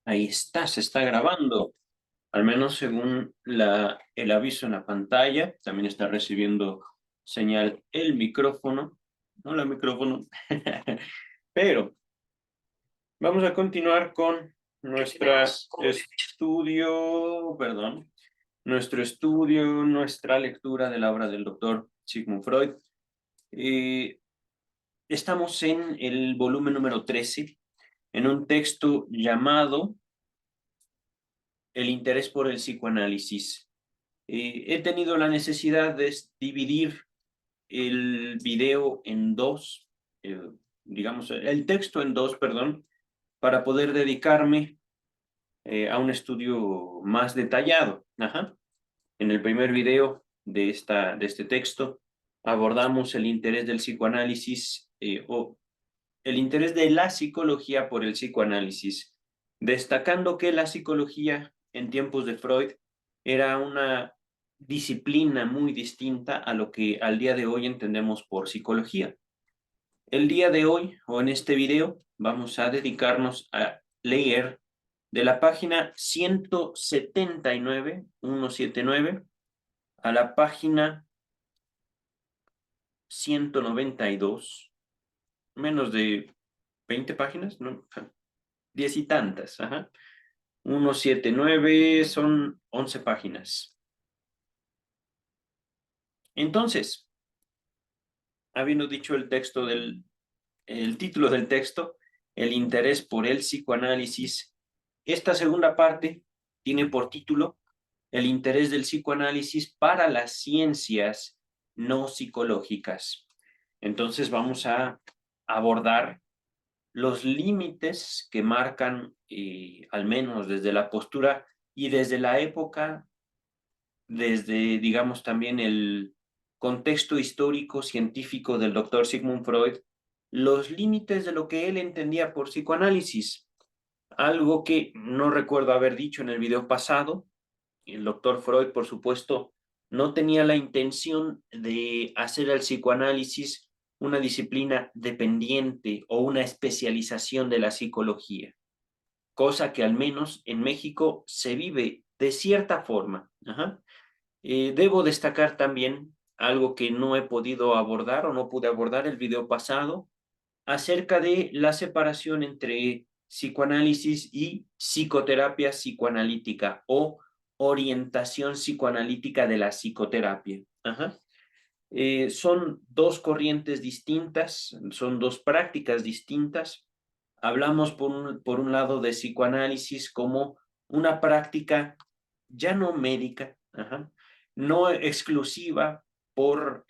Ahí está, se está grabando. Al menos según el aviso en la pantalla. También está recibiendo señal el micrófono. Hola, micrófono. Pero vamos a continuar con nuestro estudio, perdón, nuestro estudio, nuestra lectura de la obra del doctor Sigmund Freud. Eh, Estamos en el volumen número 13, en un texto llamado El interés por el psicoanálisis. He tenido la necesidad de dividir el video en dos, digamos, el texto en dos, perdón, para poder dedicarme a un estudio más detallado. Ajá. En el primer video de este texto abordamos el interés del psicoanálisis o el interés de la psicología por el psicoanálisis, destacando que la psicología en tiempos de Freud era una disciplina muy distinta a lo que al día de hoy entendemos por psicología. El día de hoy, o en este video, vamos a dedicarnos a leer de la página 179, 179, a la página 192, menos de 20 páginas, ¿no? 10 y tantas, ajá. 179 son 11 páginas. Entonces, habiendo dicho el título del texto, el interés por el psicoanálisis, esta segunda parte tiene por título el interés del psicoanálisis para las ciencias no psicológicas. Entonces vamos a abordar los límites que marcan, al menos desde la postura y desde la época, desde, digamos, también el contexto histórico científico del doctor Sigmund Freud, los límites de lo que él entendía por psicoanálisis. Algo que no recuerdo haber dicho en el video pasado. El doctor Freud, por supuesto, no tenía la intención de hacer el psicoanálisis una disciplina dependiente o una especialización de la psicología, cosa que al menos en México se vive de cierta forma. Ajá. Debo destacar también algo que no he podido abordar o no pude abordar el video pasado, acerca de la separación entre psicoanálisis y psicoterapia psicoanalítica o orientación psicoanalítica de la psicoterapia. Ajá. Son dos corrientes distintas, son dos prácticas distintas. Hablamos por un lado de psicoanálisis como una práctica ya no médica, ajá, no exclusiva por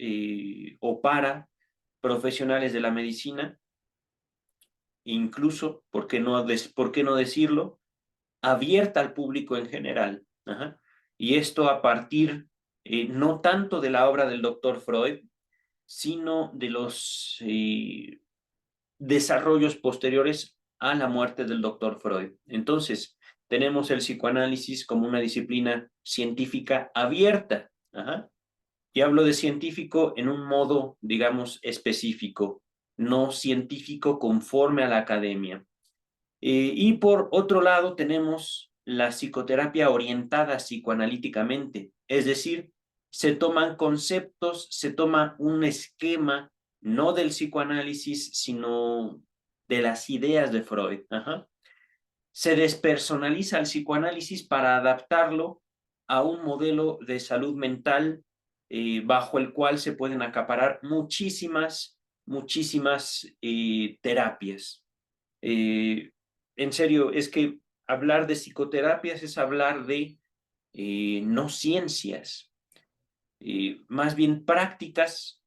o para profesionales de la medicina, incluso, ¿por qué no decirlo? Abierta al público en general. Ajá. Y esto a partir no tanto de la obra del doctor Freud, sino de los desarrollos posteriores a la muerte del doctor Freud. Entonces, tenemos el psicoanálisis como una disciplina científica abierta. Ajá. Y hablo de científico en un modo, digamos, específico, no científico conforme a la academia. Y por otro lado tenemos la psicoterapia orientada psicoanalíticamente, es decir, se toman conceptos, se toma un esquema, no del psicoanálisis, sino de las ideas de Freud. Ajá. Se despersonaliza el psicoanálisis para adaptarlo a un modelo de salud mental bajo el cual se pueden acaparar muchísimas terapias. Eh, en serio, es que hablar de psicoterapias es hablar de no ciencias, más bien prácticas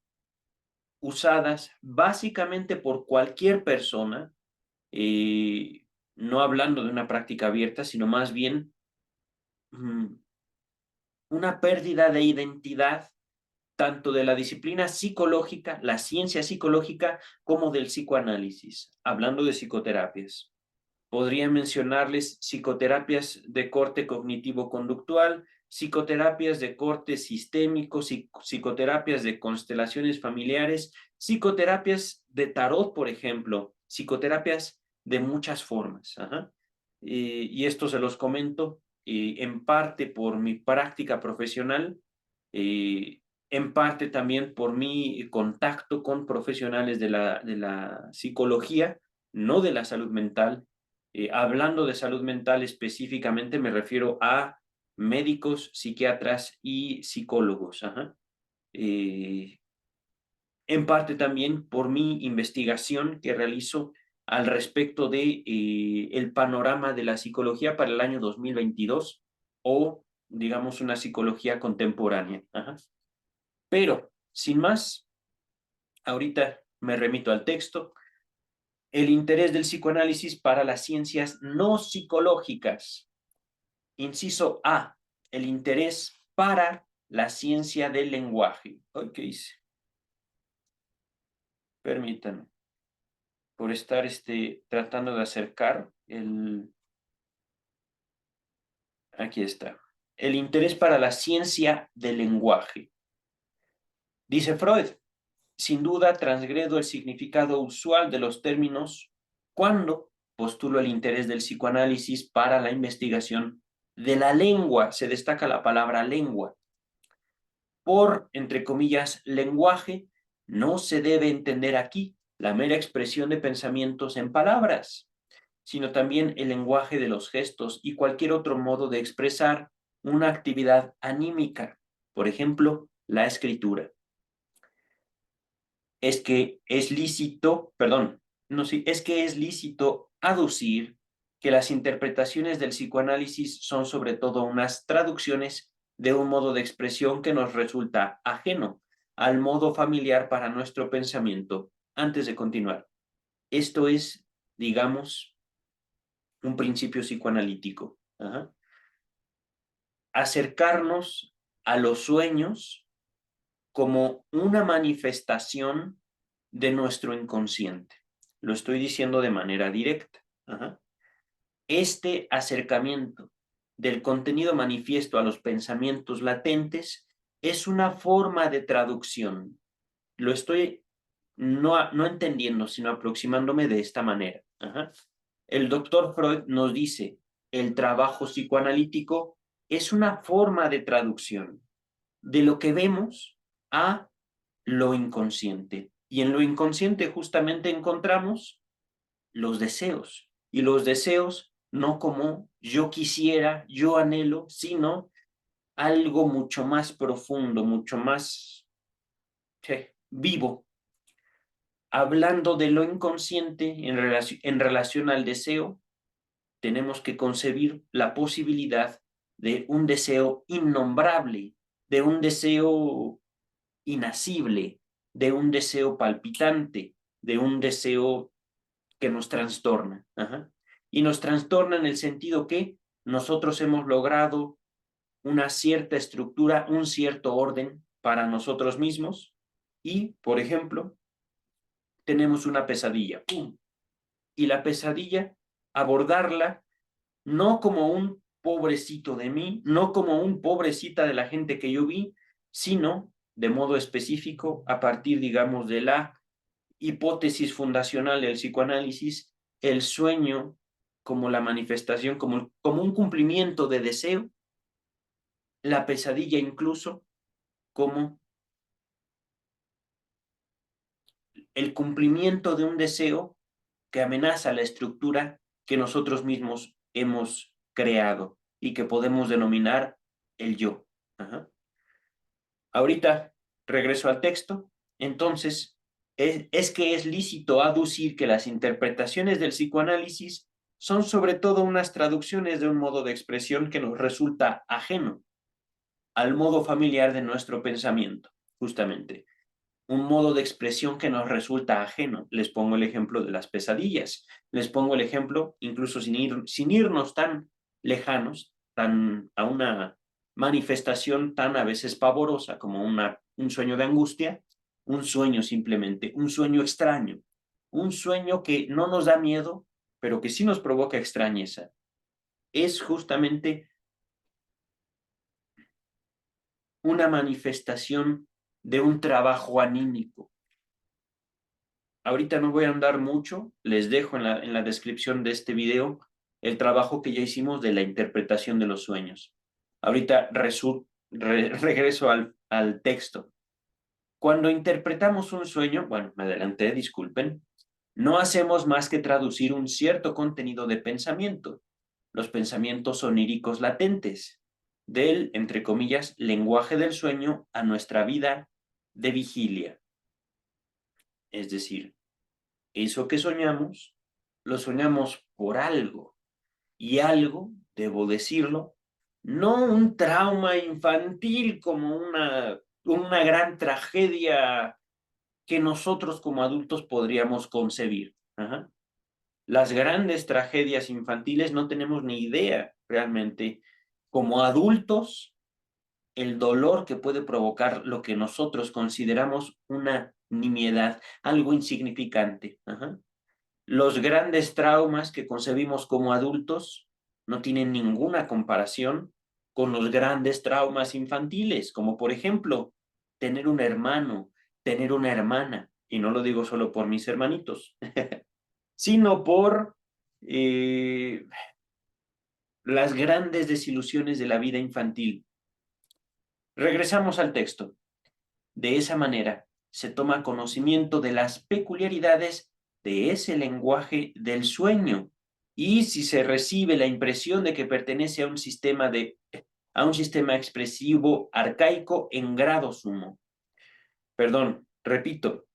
usadas básicamente por cualquier persona, no hablando de una práctica abierta, sino más bien mm, una pérdida de identidad tanto de la disciplina psicológica, la ciencia psicológica, como del psicoanálisis, hablando de psicoterapias. Podría mencionarles psicoterapias de corte cognitivo-conductual, psicoterapias de corte sistémico, psicoterapias de constelaciones familiares, psicoterapias de tarot, por ejemplo, psicoterapias de muchas formas. Ajá. y esto se los comento en parte por mi práctica profesional, en parte también por mi contacto con profesionales de la psicología, no de la salud mental. Hablando de salud mental específicamente, me refiero a médicos, psiquiatras y psicólogos. Ajá. Eh, en parte también por mi investigación que realizo al respecto de el panorama de la psicología para el año 2022 o, digamos, una psicología contemporánea. Ajá. Pero, sin más, ahorita me remito al texto. El interés del psicoanálisis para las ciencias no psicológicas. Inciso A, el interés para la ciencia del lenguaje. ¿Qué dice? Permítanme, por estar tratando de acercar el... Aquí está. El interés para la ciencia del lenguaje. Dice Freud, sin duda transgredo el significado usual de los términos cuando postulo el interés del psicoanálisis para la investigación de la lengua. Se destaca la palabra lengua. Por, entre comillas, lenguaje, no se debe entender aquí la mera expresión de pensamientos en palabras, sino también el lenguaje de los gestos y cualquier otro modo de expresar una actividad anímica, por ejemplo, la escritura. Es que es lícito, perdón, no sí, es que es lícito aducir que las interpretaciones del psicoanálisis son sobre todo unas traducciones de un modo de expresión que nos resulta ajeno al modo familiar para nuestro pensamiento. Antes de continuar, esto es, digamos, un principio psicoanalítico. Ajá. Acercarnos a los sueños como una manifestación de nuestro inconsciente. Lo estoy diciendo de manera directa. Ajá. Este acercamiento del contenido manifiesto a los pensamientos latentes es una forma de traducción. Lo estoy no entendiendo, sino aproximándome de esta manera. Ajá. El doctor Freud nos dice, el trabajo psicoanalítico es una forma de traducción de lo que vemos a lo inconsciente. Y en lo inconsciente justamente encontramos los deseos. Y los deseos no como yo quisiera, yo anhelo, sino algo mucho más profundo, mucho más vivo. Hablando de lo inconsciente en relación al deseo, tenemos que concebir la posibilidad de un deseo innombrable, de un deseo inacible, de un deseo palpitante, de un deseo que nos trastorna. Ajá. Y nos trastorna en el sentido que nosotros hemos logrado una cierta estructura, un cierto orden para nosotros mismos y, por ejemplo, tenemos una pesadilla. ¡Pum! Y la pesadilla, abordarla no como un pobrecito de mí, no como un pobrecita de la gente que yo vi, sino de modo específico a partir, digamos, de la hipótesis fundacional del psicoanálisis, el sueño como la manifestación, como un cumplimiento de deseo, la pesadilla incluso como el cumplimiento de un deseo que amenaza la estructura que nosotros mismos hemos creado y que podemos denominar el yo. Ajá. Ahorita regreso al texto. Entonces, es que es lícito aducir que las interpretaciones del psicoanálisis son sobre todo unas traducciones de un modo de expresión que nos resulta ajeno al modo familiar de nuestro pensamiento, justamente. Un modo de expresión que nos resulta ajeno. Les pongo el ejemplo de las pesadillas. Les pongo el ejemplo, incluso sin irnos tan lejanos, a una manifestación tan a veces pavorosa como un sueño de angustia, un sueño simplemente, un sueño extraño, un sueño que no nos da miedo, pero que sí nos provoca extrañeza. Es justamente una manifestación de un trabajo anímico. Ahorita no voy a andar mucho, les dejo en la descripción de este video el trabajo que ya hicimos de la interpretación de los sueños. Ahorita regreso al texto. Cuando interpretamos un sueño, bueno, me adelanté, disculpen, no hacemos más que traducir un cierto contenido de pensamiento. Los pensamientos oníricos latentes del, entre comillas, lenguaje del sueño a nuestra vida de vigilia. Es decir, eso que soñamos, lo soñamos por algo. Y algo, debo decirlo, no un trauma infantil como una gran tragedia que nosotros como adultos podríamos concebir. Ajá. Las grandes tragedias infantiles no tenemos ni idea realmente como adultos el dolor que puede provocar lo que nosotros consideramos una nimiedad, algo insignificante. Ajá. Los grandes traumas que concebimos como adultos no tienen ninguna comparación con los grandes traumas infantiles, como por ejemplo tener un hermano, tener una hermana, y no lo digo solo por mis hermanitos, sino por las grandes desilusiones de la vida infantil. Regresamos al texto. De esa manera, se toma conocimiento de las peculiaridades de ese lenguaje del sueño y si se recibe la impresión de que pertenece a un sistema expresivo arcaico en grado sumo. Perdón, repito,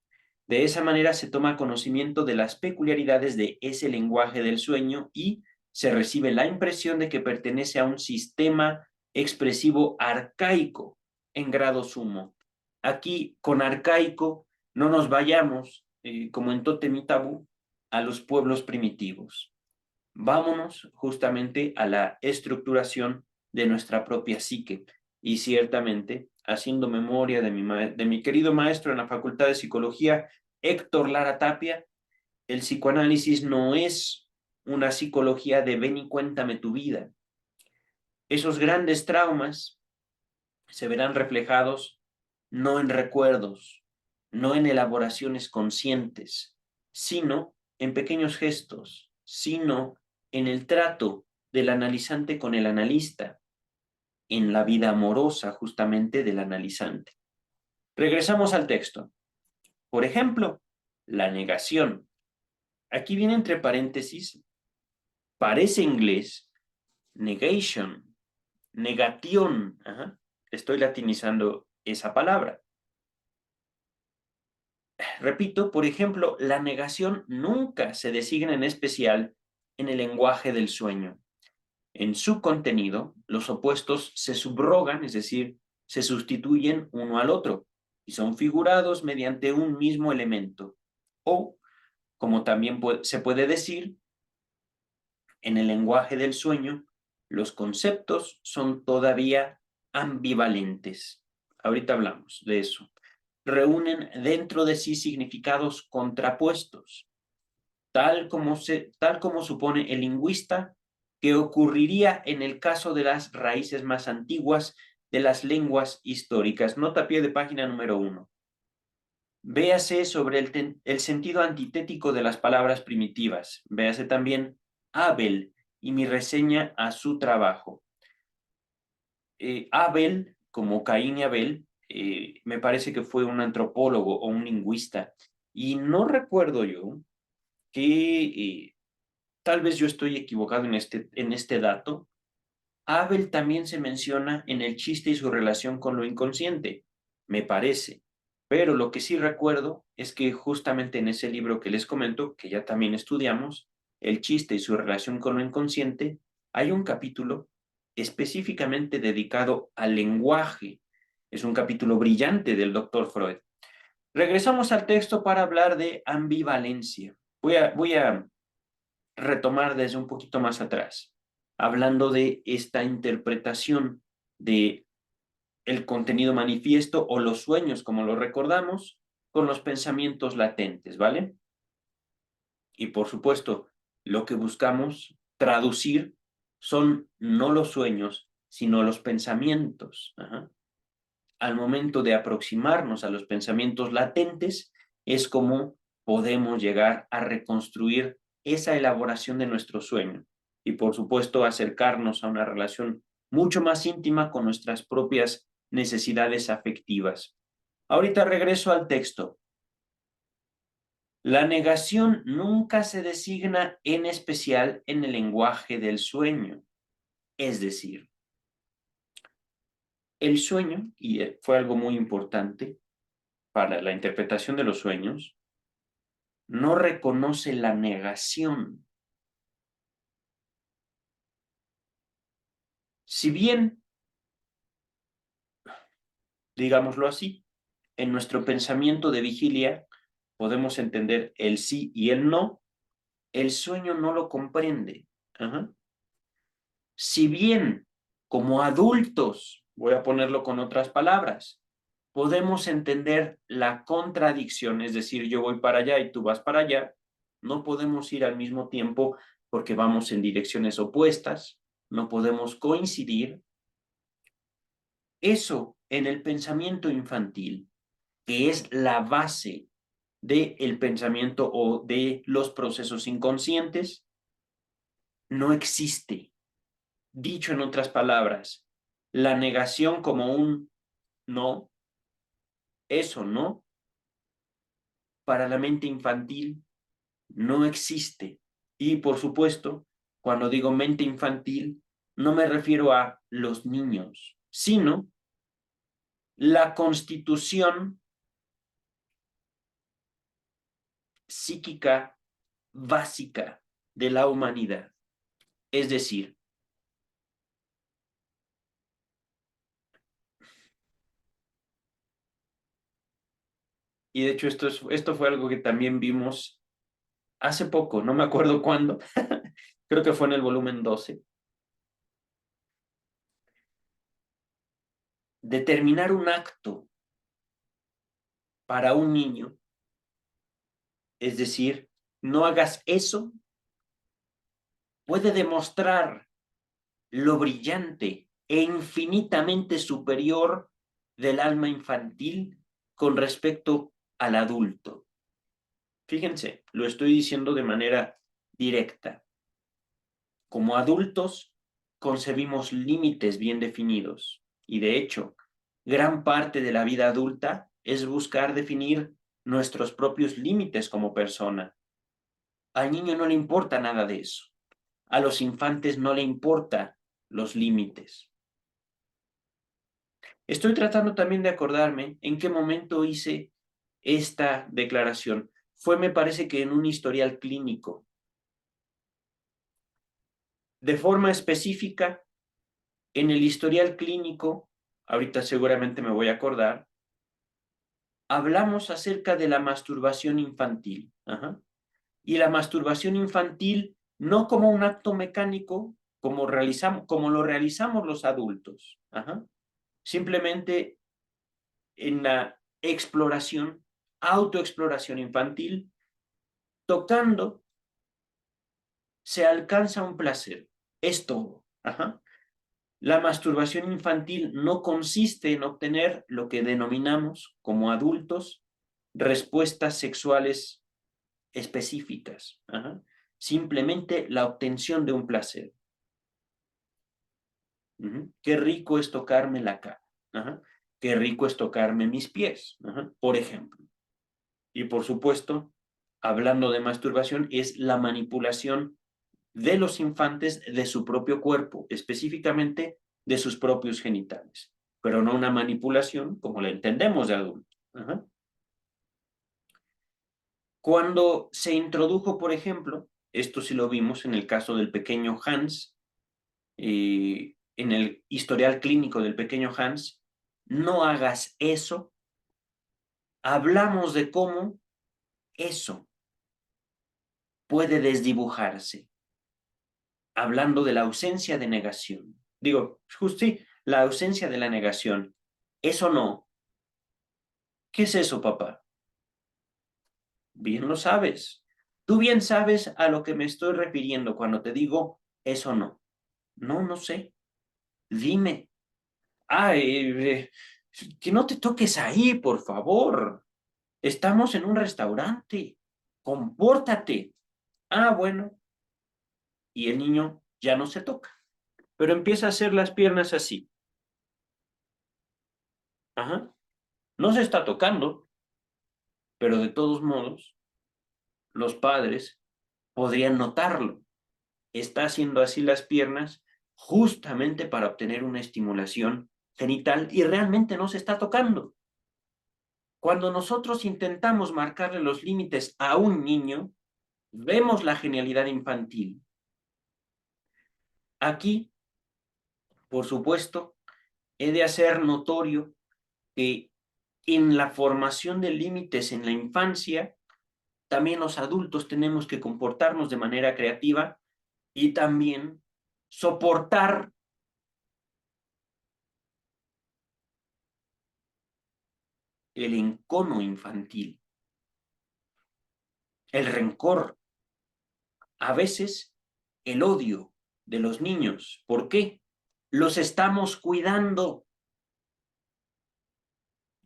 de esa manera se toma conocimiento de las peculiaridades de ese lenguaje del sueño y se recibe la impresión de que pertenece a un sistema expresivo arcaico en grado sumo. Aquí, con arcaico, no nos vayamos, como en Tótem y Tabú, a los pueblos primitivos. Vámonos justamente a la estructuración de nuestra propia psique. Y ciertamente, haciendo memoria de mi querido maestro en la Facultad de Psicología, Héctor Lara Tapia, el psicoanálisis no es una psicología de ven y cuéntame tu vida. Esos grandes traumas se verán reflejados no en recuerdos, no en elaboraciones conscientes, sino en pequeños gestos, sino en el trato del analizante con el analista, en la vida amorosa justamente del analizante. Regresamos al texto. Por ejemplo, la negación. Aquí viene entre paréntesis, parece inglés, negation, negación. Ajá. Estoy latinizando esa palabra. Repito, por ejemplo, la negación nunca se designa en especial en el lenguaje del sueño. En su contenido, los opuestos se subrogan, es decir, se sustituyen uno al otro y son figurados mediante un mismo elemento. O, como también se puede decir, en el lenguaje del sueño, los conceptos son todavía ambivalentes. Ahorita hablamos de eso. Reúnen dentro de sí significados contrapuestos, tal como supone el lingüista que ocurriría en el caso de las raíces más antiguas de las lenguas históricas. Nota a pie de página número 1. Véase sobre el sentido antitético de las palabras primitivas. Véase también Abel y mi reseña a su trabajo. Abel, como Caín y Abel, me parece que fue un antropólogo o un lingüista. Y no recuerdo yo que tal vez yo estoy equivocado en este dato. Abel también se menciona en el chiste y su relación con lo inconsciente, me parece. Pero lo que sí recuerdo es que justamente en ese libro que les comento, que ya también estudiamos, el chiste y su relación con lo inconsciente, hay un capítulo específicamente dedicado al lenguaje. Es un capítulo brillante del doctor Freud. Regresamos al texto para hablar de ambivalencia. Voy a retomar desde un poquito más atrás, hablando de esta interpretación de el contenido manifiesto o los sueños, como lo recordamos, con los pensamientos latentes, ¿vale? Y por supuesto, lo que buscamos traducir son no los sueños, sino los pensamientos. Ajá. Al momento de aproximarnos a los pensamientos latentes, es como podemos llegar a reconstruir esa elaboración de nuestro sueño. y por supuesto acercarnos a una relación mucho más íntima con nuestras propias necesidades afectivas. Ahorita regreso al texto. La negación nunca se designa en especial en el lenguaje del sueño. Es decir, el sueño, y fue algo muy importante para la interpretación de los sueños, no reconoce la negación. Si bien, digámoslo así, en nuestro pensamiento de vigilia podemos entender el sí y el no, el sueño no lo comprende. Ajá. Si bien, como adultos, voy a ponerlo con otras palabras, podemos entender la contradicción, es decir, yo voy para allá y tú vas para allá, no podemos ir al mismo tiempo porque vamos en direcciones opuestas, no podemos coincidir. Eso en el pensamiento infantil, que es la base del pensamiento o de los procesos inconscientes, no existe. Dicho en otras palabras, la negación como un no, eso no, para la mente infantil no existe. Y por supuesto, cuando digo mente infantil, no me refiero a los niños, sino la constitución psíquica básica de la humanidad. Es decir, y de hecho esto fue algo que también vimos hace poco, no me acuerdo cuándo, creo que fue en el volumen 12. Determinar un acto para un niño, es decir, no hagas eso, puede demostrar lo brillante e infinitamente superior del alma infantil con respecto al adulto. Fíjense, lo estoy diciendo de manera directa. Como adultos, concebimos límites bien definidos y de hecho, gran parte de la vida adulta es buscar definir nuestros propios límites como persona. Al niño no le importa nada de eso. A los infantes no le importa los límites. Estoy tratando también de acordarme en qué momento hice esta declaración. Fue, me parece que en un historial clínico. De forma específica, en el historial clínico, ahorita seguramente me voy a acordar, hablamos acerca de la masturbación infantil. Ajá. Y la masturbación infantil no como un acto mecánico, como lo realizamos los adultos. Ajá. Simplemente en la exploración, autoexploración infantil, tocando, se alcanza un placer. Es todo. Ajá. La masturbación infantil no consiste en obtener lo que denominamos como adultos respuestas sexuales específicas. Ajá. Simplemente la obtención de un placer. Qué rico es tocarme la cara. Ajá. Qué rico es tocarme mis pies. Ajá. Por ejemplo. Y por supuesto, hablando de masturbación, es la manipulación de los infantes de su propio cuerpo, específicamente de sus propios genitales, pero no una manipulación como la entendemos de adulto. Ajá. Cuando se introdujo, por ejemplo, esto sí lo vimos en el caso del pequeño Hans, en el historial clínico del pequeño Hans, no hagas eso, hablamos de cómo eso puede desdibujarse, hablando de la ausencia de negación. Digo, justo sí, la ausencia de la negación. Eso no. ¿Qué es eso, papá? Bien lo sabes. Tú bien sabes a lo que me estoy refiriendo cuando te digo eso no. No, no sé. Dime. Ah, que no te toques ahí, por favor. Estamos en un restaurante. Compórtate. Ah, bueno. Y el niño ya no se toca. Pero empieza a hacer las piernas así. Ajá. No se está tocando, pero de todos modos, los padres podrían notarlo. Está haciendo así las piernas justamente para obtener una estimulación genital y realmente no se está tocando. Cuando nosotros intentamos marcarle los límites a un niño, vemos la genialidad infantil. Aquí, por supuesto, he de hacer notorio que en la formación de límites en la infancia, también los adultos tenemos que comportarnos de manera creativa y también soportar el encono infantil, el rencor, a veces el odio de los niños. ¿Por qué? Los estamos cuidando.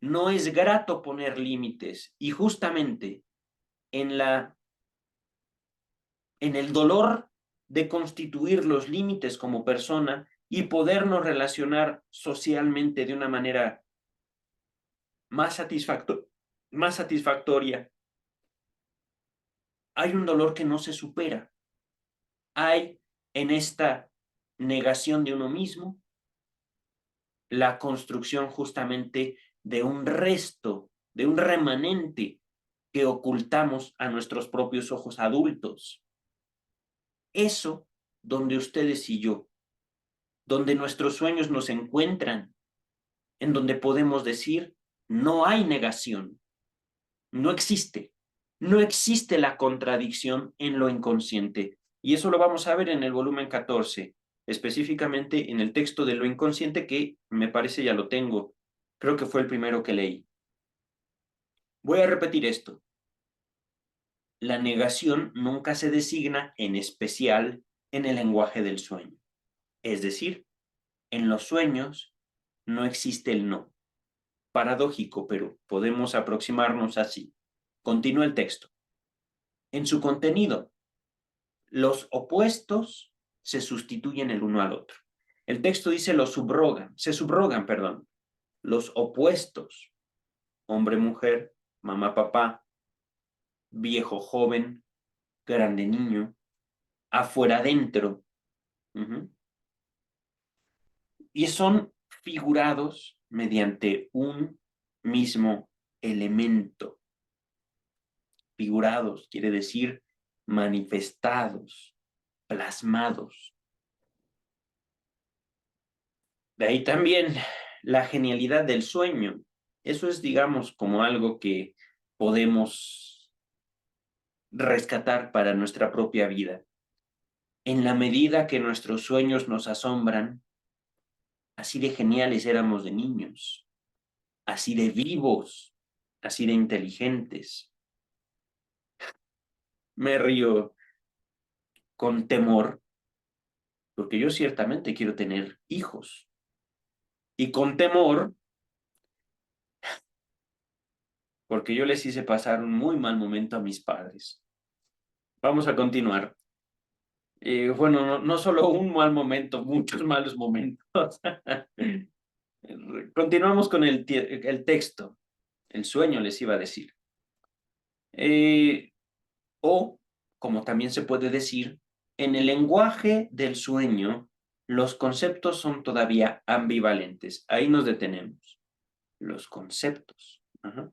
No es grato poner límites y justamente en el dolor de constituir los límites como persona y podernos relacionar socialmente de una manera más, más satisfactoria. Hay un dolor que no se supera. Hay en esta negación de uno mismo la construcción justamente de un resto, de un remanente que ocultamos a nuestros propios ojos adultos. Eso donde ustedes y yo, donde nuestros sueños nos encuentran, en donde podemos decir, no hay negación, no existe, no existe la contradicción en lo inconsciente. Y eso lo vamos a ver en el volumen 14, específicamente en el texto de lo inconsciente que me parece ya lo tengo. Creo que fue el primero que leí. Voy a repetir esto. La negación nunca se designa en especial en el lenguaje del sueño. Es decir, en los sueños no existe el no. Paradójico, pero podemos aproximarnos así. Continúa el texto. En su contenido, los opuestos se sustituyen el uno al otro. El texto dice se subrogan, perdón. Los opuestos, hombre-mujer, mamá-papá, viejo-joven, grande-niño, afuera-dentro. Y son figurados mediante un mismo elemento. Figurados quiere decir manifestados, plasmados. De ahí también la genialidad del sueño. Eso es, digamos, como algo que podemos rescatar para nuestra propia vida. En la medida que nuestros sueños nos asombran, así de geniales éramos de niños, así de vivos, así de inteligentes. Me río con temor, porque yo ciertamente quiero tener hijos. Y con temor, porque yo les hice pasar un muy mal momento a mis padres. Vamos a continuar. Bueno, no solo un mal momento, muchos malos momentos. Continuamos con el texto. El sueño les iba a decir. O, como también se puede decir, en el lenguaje del sueño, los conceptos son todavía ambivalentes. Ahí nos detenemos. Los conceptos. Ajá.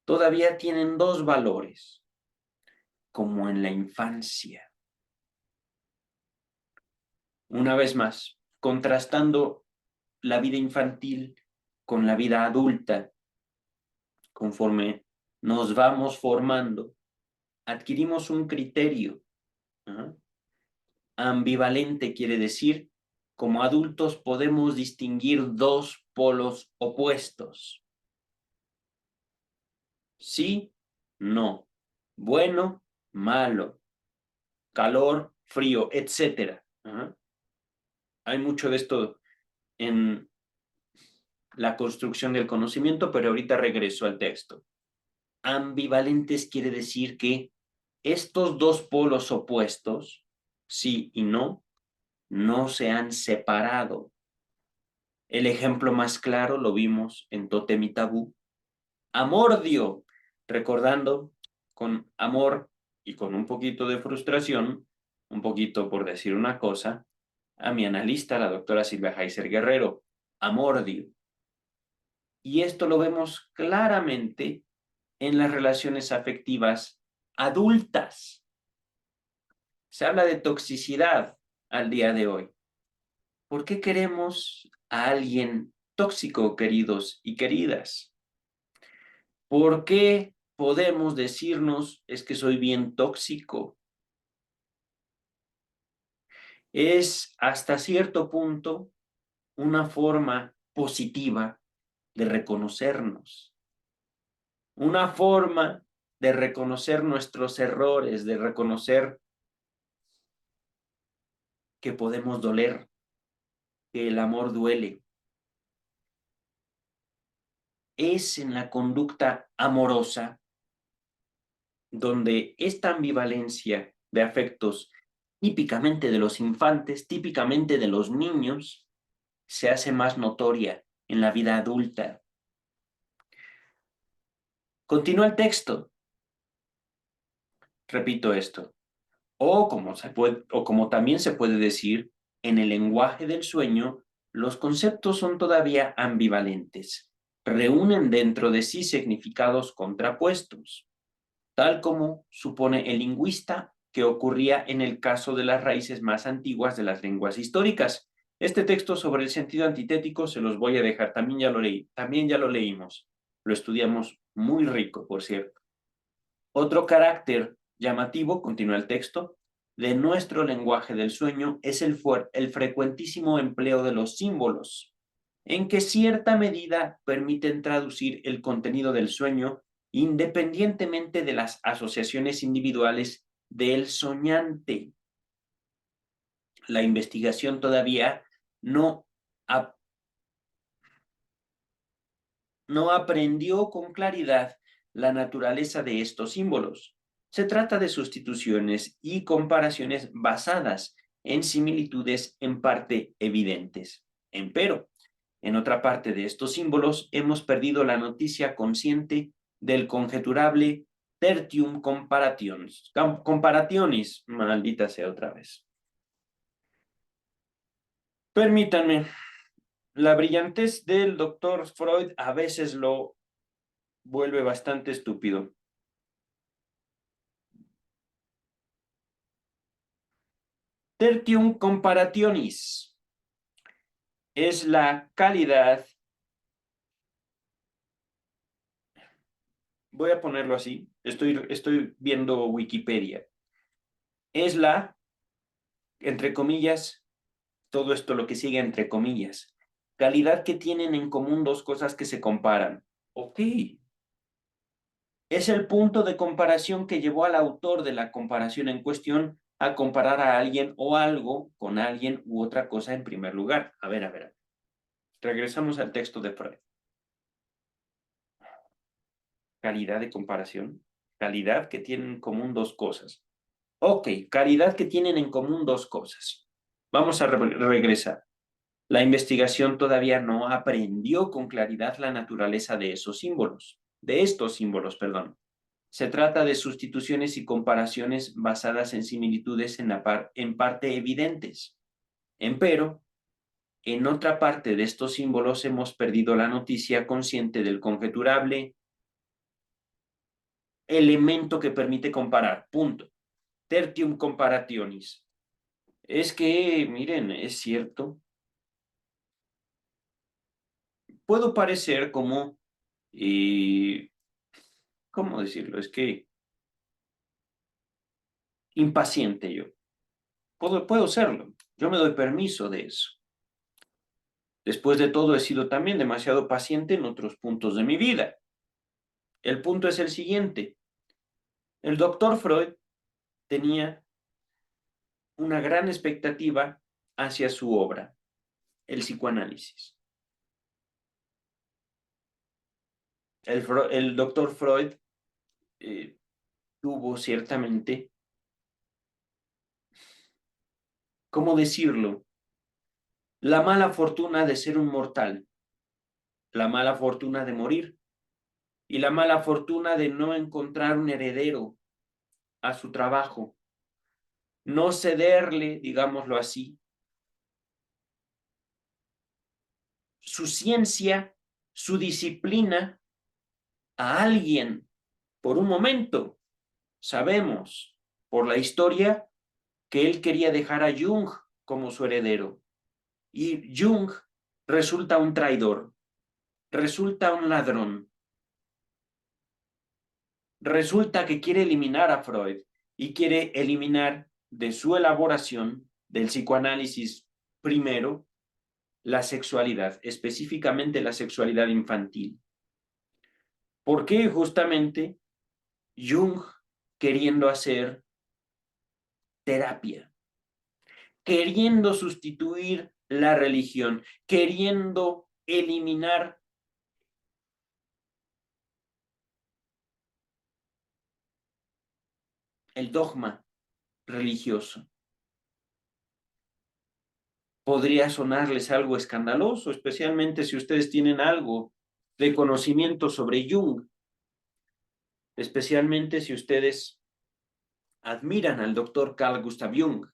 Todavía tienen dos valores, como en la infancia. Una vez más, contrastando la vida infantil con la vida adulta, conforme nos vamos formando, adquirimos un criterio. ¿Ah? Ambivalente quiere decir, como adultos podemos distinguir dos polos opuestos. Sí, no. Bueno, malo. Calor, frío, etc. ¿Ah? Hay mucho de esto en la construcción del conocimiento, pero ahorita regreso al texto. Ambivalentes quiere decir que estos dos polos opuestos, sí y no, no se han separado. El ejemplo más claro lo vimos en Tótem y Tabú. Amordio, recordando con amor y con un poquito de frustración, un poquito por decir una cosa, a mi analista, la doctora Silvia Heiser Guerrero. Amordio. Y esto lo vemos claramente en las relaciones afectivas adultas. Se habla de toxicidad al día de hoy. ¿Por qué queremos a alguien tóxico, queridos y queridas? ¿Por qué podemos decirnos es que soy bien tóxico? Es hasta cierto punto una forma positiva de reconocernos, una forma de reconocer nuestros errores, de reconocer que podemos doler, que el amor duele. Es en la conducta amorosa donde esta ambivalencia de afectos típicamente de los infantes, típicamente de los niños, se hace más notoria en la vida adulta. Continúa el texto. Repito esto. O como también se puede decir, en el lenguaje del sueño, los conceptos son todavía ambivalentes. Reúnen dentro de sí significados contrapuestos, tal como supone el lingüista que ocurría en el caso de las raíces más antiguas de las lenguas históricas. Este texto sobre el sentido antitético se los voy a dejar, también ya lo leímos, lo estudiamos muy rico, por cierto. Otro carácter llamativo, continúa el texto, de nuestro lenguaje del sueño es el frecuentísimo empleo de los símbolos, en que cierta medida permiten traducir el contenido del sueño independientemente de las asociaciones individuales del soñante. La investigación todavía no, ap no aprendió con claridad la naturaleza de estos símbolos. Se trata de sustituciones y comparaciones basadas en similitudes en parte evidentes. Empero, en otra parte de estos símbolos hemos perdido la noticia consciente del conjeturable tertium comparationis, maldita sea otra vez. Permítanme, la brillantez del doctor Freud a veces lo vuelve bastante estúpido. Tertium comparationis es la calidad, voy a ponerlo así, estoy viendo Wikipedia, es la, entre comillas, todo esto lo que sigue entre comillas, calidad que tienen en común dos cosas que se comparan. Ok, es el punto de comparación que llevó al autor de la comparación en cuestión a comparar a alguien o algo con alguien u otra cosa en primer lugar. A ver. Regresamos al texto de Freud. Calidad de comparación. Calidad que tienen en común dos cosas. Ok, calidad que tienen en común dos cosas. Vamos a regresar. La investigación todavía no aprendió con claridad la naturaleza de esos símbolos, de estos símbolos, perdón. Se trata de sustituciones y comparaciones basadas en similitudes en parte evidentes. Empero, en otra parte de estos símbolos hemos perdido la noticia consciente del conjeturable elemento que permite comparar. Punto. Tertium comparationis. Es que, miren, es cierto. Puedo parecer como, ¿cómo decirlo? Es que impaciente yo. Puedo serlo. Yo me doy permiso de eso. Después de todo, he sido también demasiado paciente en otros puntos de mi vida. El punto es el siguiente. El doctor Freud tenía una gran expectativa hacia su obra, el psicoanálisis. El doctor Freud tuvo ciertamente ¿cómo decirlo? La mala fortuna de ser un mortal, la mala fortuna de morir y la mala fortuna de no encontrar un heredero a su trabajo, no cederle, digámoslo así, su ciencia, su disciplina a alguien por un momento. Sabemos por la historia que él quería dejar a Jung como su heredero y Jung resulta un traidor, resulta un ladrón, resulta que quiere eliminar a Freud y quiere eliminar de su elaboración del psicoanálisis primero la sexualidad, específicamente la sexualidad infantil. ¿Por qué justamente Jung queriendo hacer terapia, queriendo sustituir la religión, queriendo eliminar el dogma religioso? Podría sonarles algo escandaloso, especialmente si ustedes tienen algo de conocimiento sobre Jung, especialmente si ustedes admiran al doctor Carl Gustav Jung,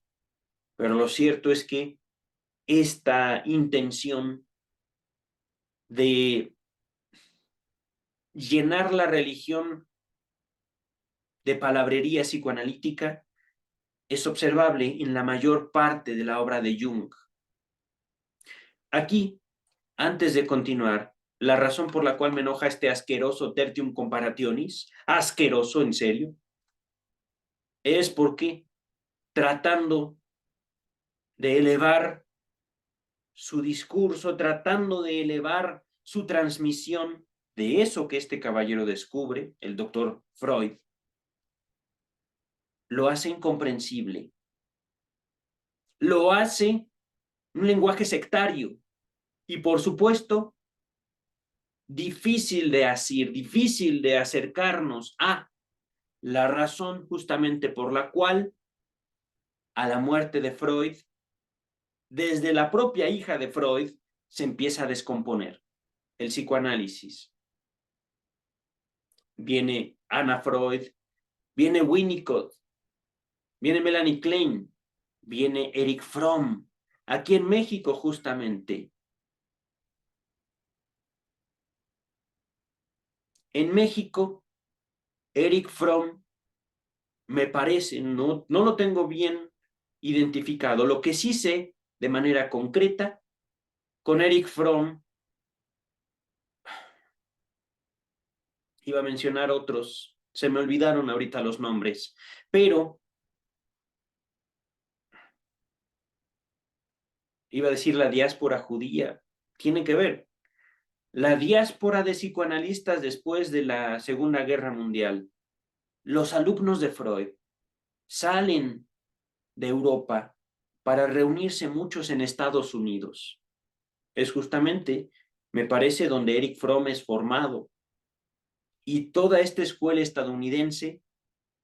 pero lo cierto es que esta intención de llenar la religión de palabrería psicoanalítica es observable en la mayor parte de la obra de Jung. Aquí, antes de continuar, la razón por la cual me enoja este asqueroso Tertium Comparationis, asqueroso en serio, es porque tratando de elevar su discurso, tratando de elevar su transmisión de eso que este caballero descubre, el doctor Freud, lo hace incomprensible, lo hace un lenguaje sectario y, por supuesto, difícil de asir, difícil de acercarnos a la razón justamente por la cual a la muerte de Freud, desde la propia hija de Freud, se empieza a descomponer el psicoanálisis. Viene Anna Freud, viene Winnicott, viene Melanie Klein, viene Eric Fromm, aquí en México justamente. En México, Eric Fromm, me parece, no lo tengo bien identificado. Lo que sí sé de manera concreta, con Eric Fromm, iba a mencionar otros, se me olvidaron ahorita los nombres, pero iba a decir la diáspora judía, tiene que ver. La diáspora de psicoanalistas después de la Segunda Guerra Mundial, los alumnos de Freud, salen de Europa para reunirse muchos en Estados Unidos. Es justamente, me parece, donde Eric Fromm es formado. Y toda esta escuela estadounidense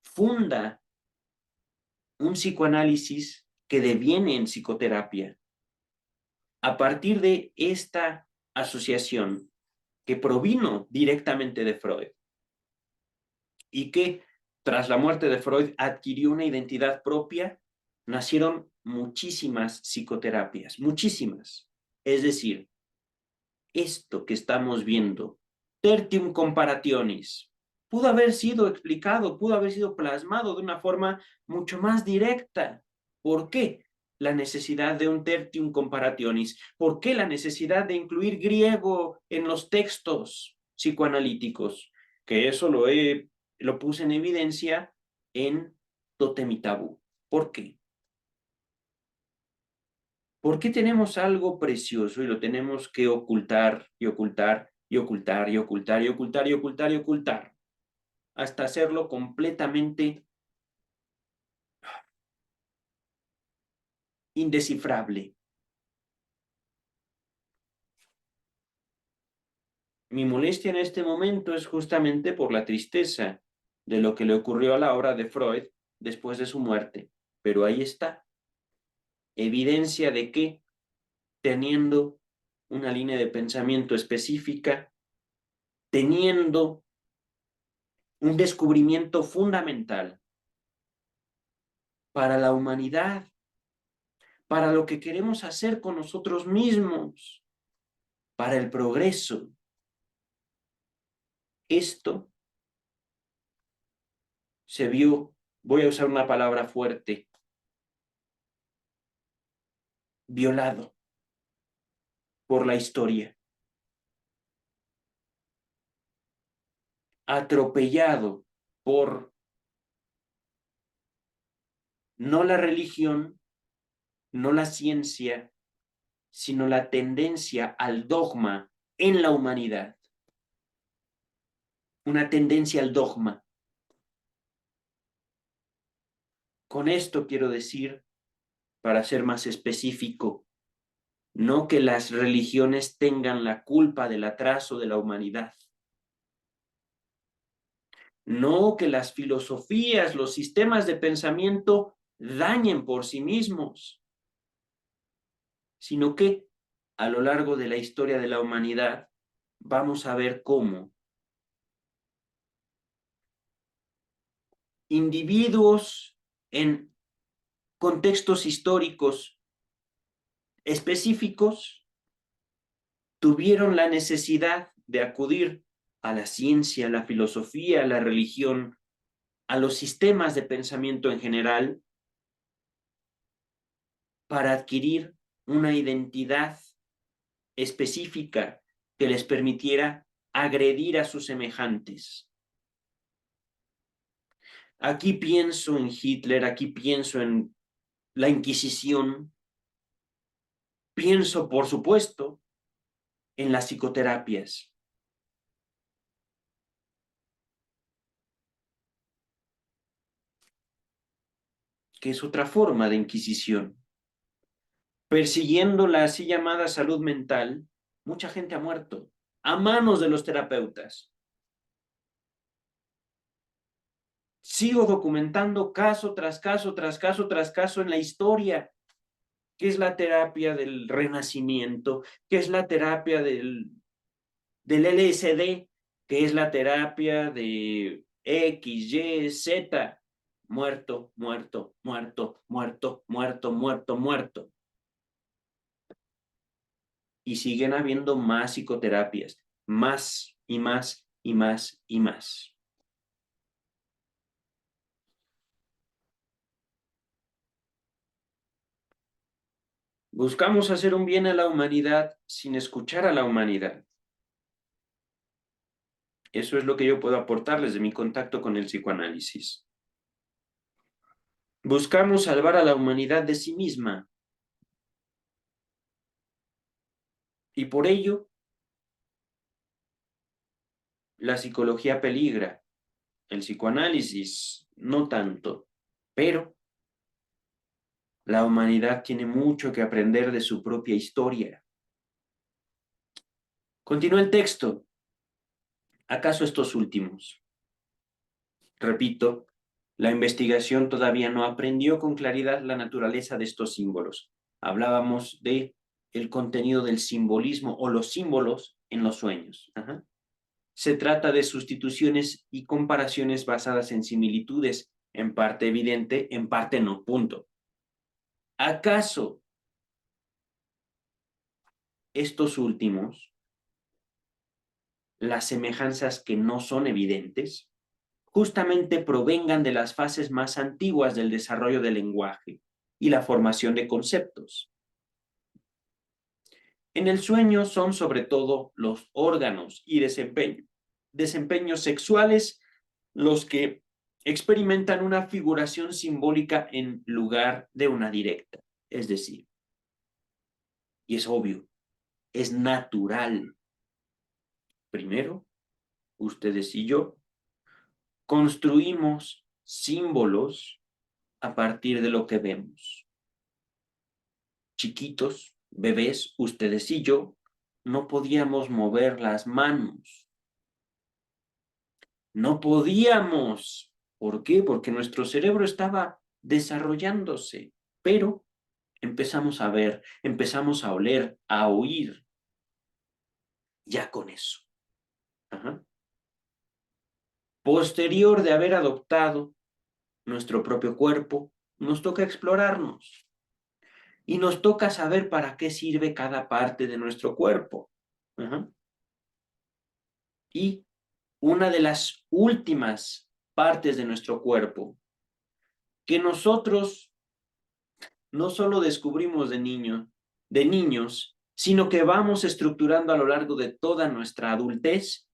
funda un psicoanálisis que deviene en psicoterapia. A partir de esta asociación que provino directamente de Freud y que tras la muerte de Freud adquirió una identidad propia, nacieron muchísimas psicoterapias, muchísimas. Es decir, esto que estamos viendo, Tertium Comparationis, pudo haber sido explicado, pudo haber sido plasmado de una forma mucho más directa. ¿Por qué la necesidad de un Tertium Comparationis? ¿Por qué la necesidad de incluir griego en los textos psicoanalíticos? Que eso lo puse en evidencia en Tótem y Tabú. ¿Por qué? ¿Por qué tenemos algo precioso y lo tenemos que ocultar y ocultar y ocultar y ocultar y ocultar y ocultar y ocultar hasta hacerlo completamente indescifrable? Mi molestia en este momento es justamente por la tristeza de lo que le ocurrió a la obra de Freud después de su muerte, pero ahí está. ¿Evidencia de qué? Teniendo una línea de pensamiento específica, teniendo un descubrimiento fundamental para la humanidad, para lo que queremos hacer con nosotros mismos, para el progreso. Esto se vio, voy a usar una palabra fuerte, violado por la historia, atropellado por no la religión, no la ciencia, sino la tendencia al dogma en la humanidad. Una tendencia al dogma. Con esto quiero decir, para ser más específico, no que las religiones tengan la culpa del atraso de la humanidad. No que las filosofías, los sistemas de pensamiento dañen por sí mismos, sino que a lo largo de la historia de la humanidad vamos a ver cómo individuos en contextos históricos específicos tuvieron la necesidad de acudir a la ciencia, a la filosofía, a la religión, a los sistemas de pensamiento en general, para adquirir una identidad específica que les permitiera agredir a sus semejantes. Aquí pienso en Hitler, aquí pienso en la Inquisición, pienso, por supuesto, en las psicoterapias. Que es otra forma de Inquisición. Persiguiendo la así llamada salud mental, mucha gente ha muerto a manos de los terapeutas. Sigo documentando caso tras caso, tras caso, tras caso en la historia. ¿Qué es la terapia del renacimiento? ¿Qué es la terapia del LSD? ¿Qué es la terapia de X, Y, Z? Muerto, muerto, muerto, muerto, muerto, muerto, muerto. Y siguen habiendo más psicoterapias, más y más y más y más. Buscamos hacer un bien a la humanidad sin escuchar a la humanidad. Eso es lo que yo puedo aportarles de mi contacto con el psicoanálisis. Buscamos salvar a la humanidad de sí misma. Y por ello, la psicología peligra, el psicoanálisis no tanto, pero la humanidad tiene mucho que aprender de su propia historia. Continúa el texto. ¿Acaso estos últimos? Repito, la investigación todavía no aprendió con claridad la naturaleza de estos símbolos. Hablábamos de el contenido del simbolismo o los símbolos en los sueños. Ajá. Se trata de sustituciones y comparaciones basadas en similitudes, en parte evidente, en parte no, punto. ¿Acaso estos últimos, las semejanzas que no son evidentes, justamente provengan de las fases más antiguas del desarrollo del lenguaje y la formación de conceptos? En el sueño son sobre todo los órganos y desempeños sexuales los que experimentan una figuración simbólica en lugar de una directa. Es decir, y es obvio, es natural. Primero, ustedes y yo construimos símbolos a partir de lo que vemos. Chiquitos, bebés, ustedes y yo, no podíamos mover las manos. No podíamos. ¿Por qué? Porque nuestro cerebro estaba desarrollándose, pero empezamos a ver, empezamos a oler, a oír, ya con eso. Ajá. Posterior de haber adoptado nuestro propio cuerpo, nos toca explorarnos y nos toca saber para qué sirve cada parte de nuestro cuerpo. Ajá. Y una de las últimas partes de nuestro cuerpo que nosotros no solo descubrimos de niños, sino que vamos estructurando a lo largo de toda nuestra adultez,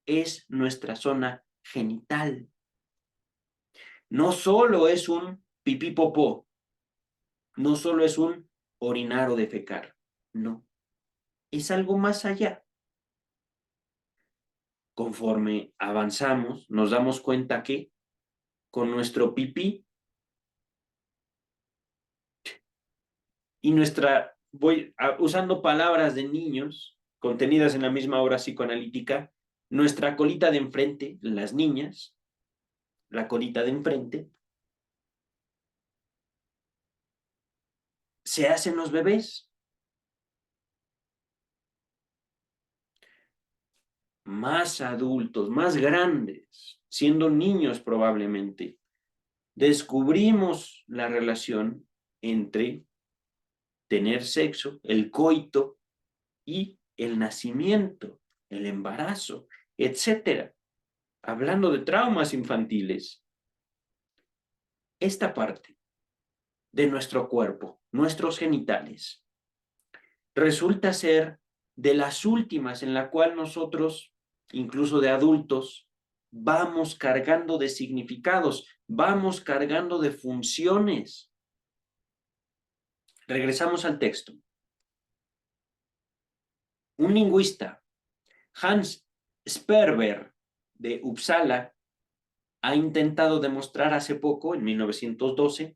es nuestra zona genital. No solo es un pipí popó, no solo es un orinar o defecar, no, es algo más allá. Conforme avanzamos, nos damos cuenta que con nuestro pipí y usando palabras de niños contenidas en la misma obra psicoanalítica, nuestra colita de enfrente, las niñas, la colita de enfrente, se hacen los bebés. Más adultos, más grandes, siendo niños probablemente, descubrimos la relación entre tener sexo, el coito y el nacimiento, el embarazo, etcétera. Hablando de traumas infantiles, esta parte de nuestro cuerpo, nuestros genitales, resulta ser de las últimas en la cual nosotros, incluso de adultos, vamos cargando de significados, vamos cargando de funciones. Regresamos al texto. Un lingüista, Hans Sperber, de Uppsala, ha intentado demostrar hace poco, en 1912,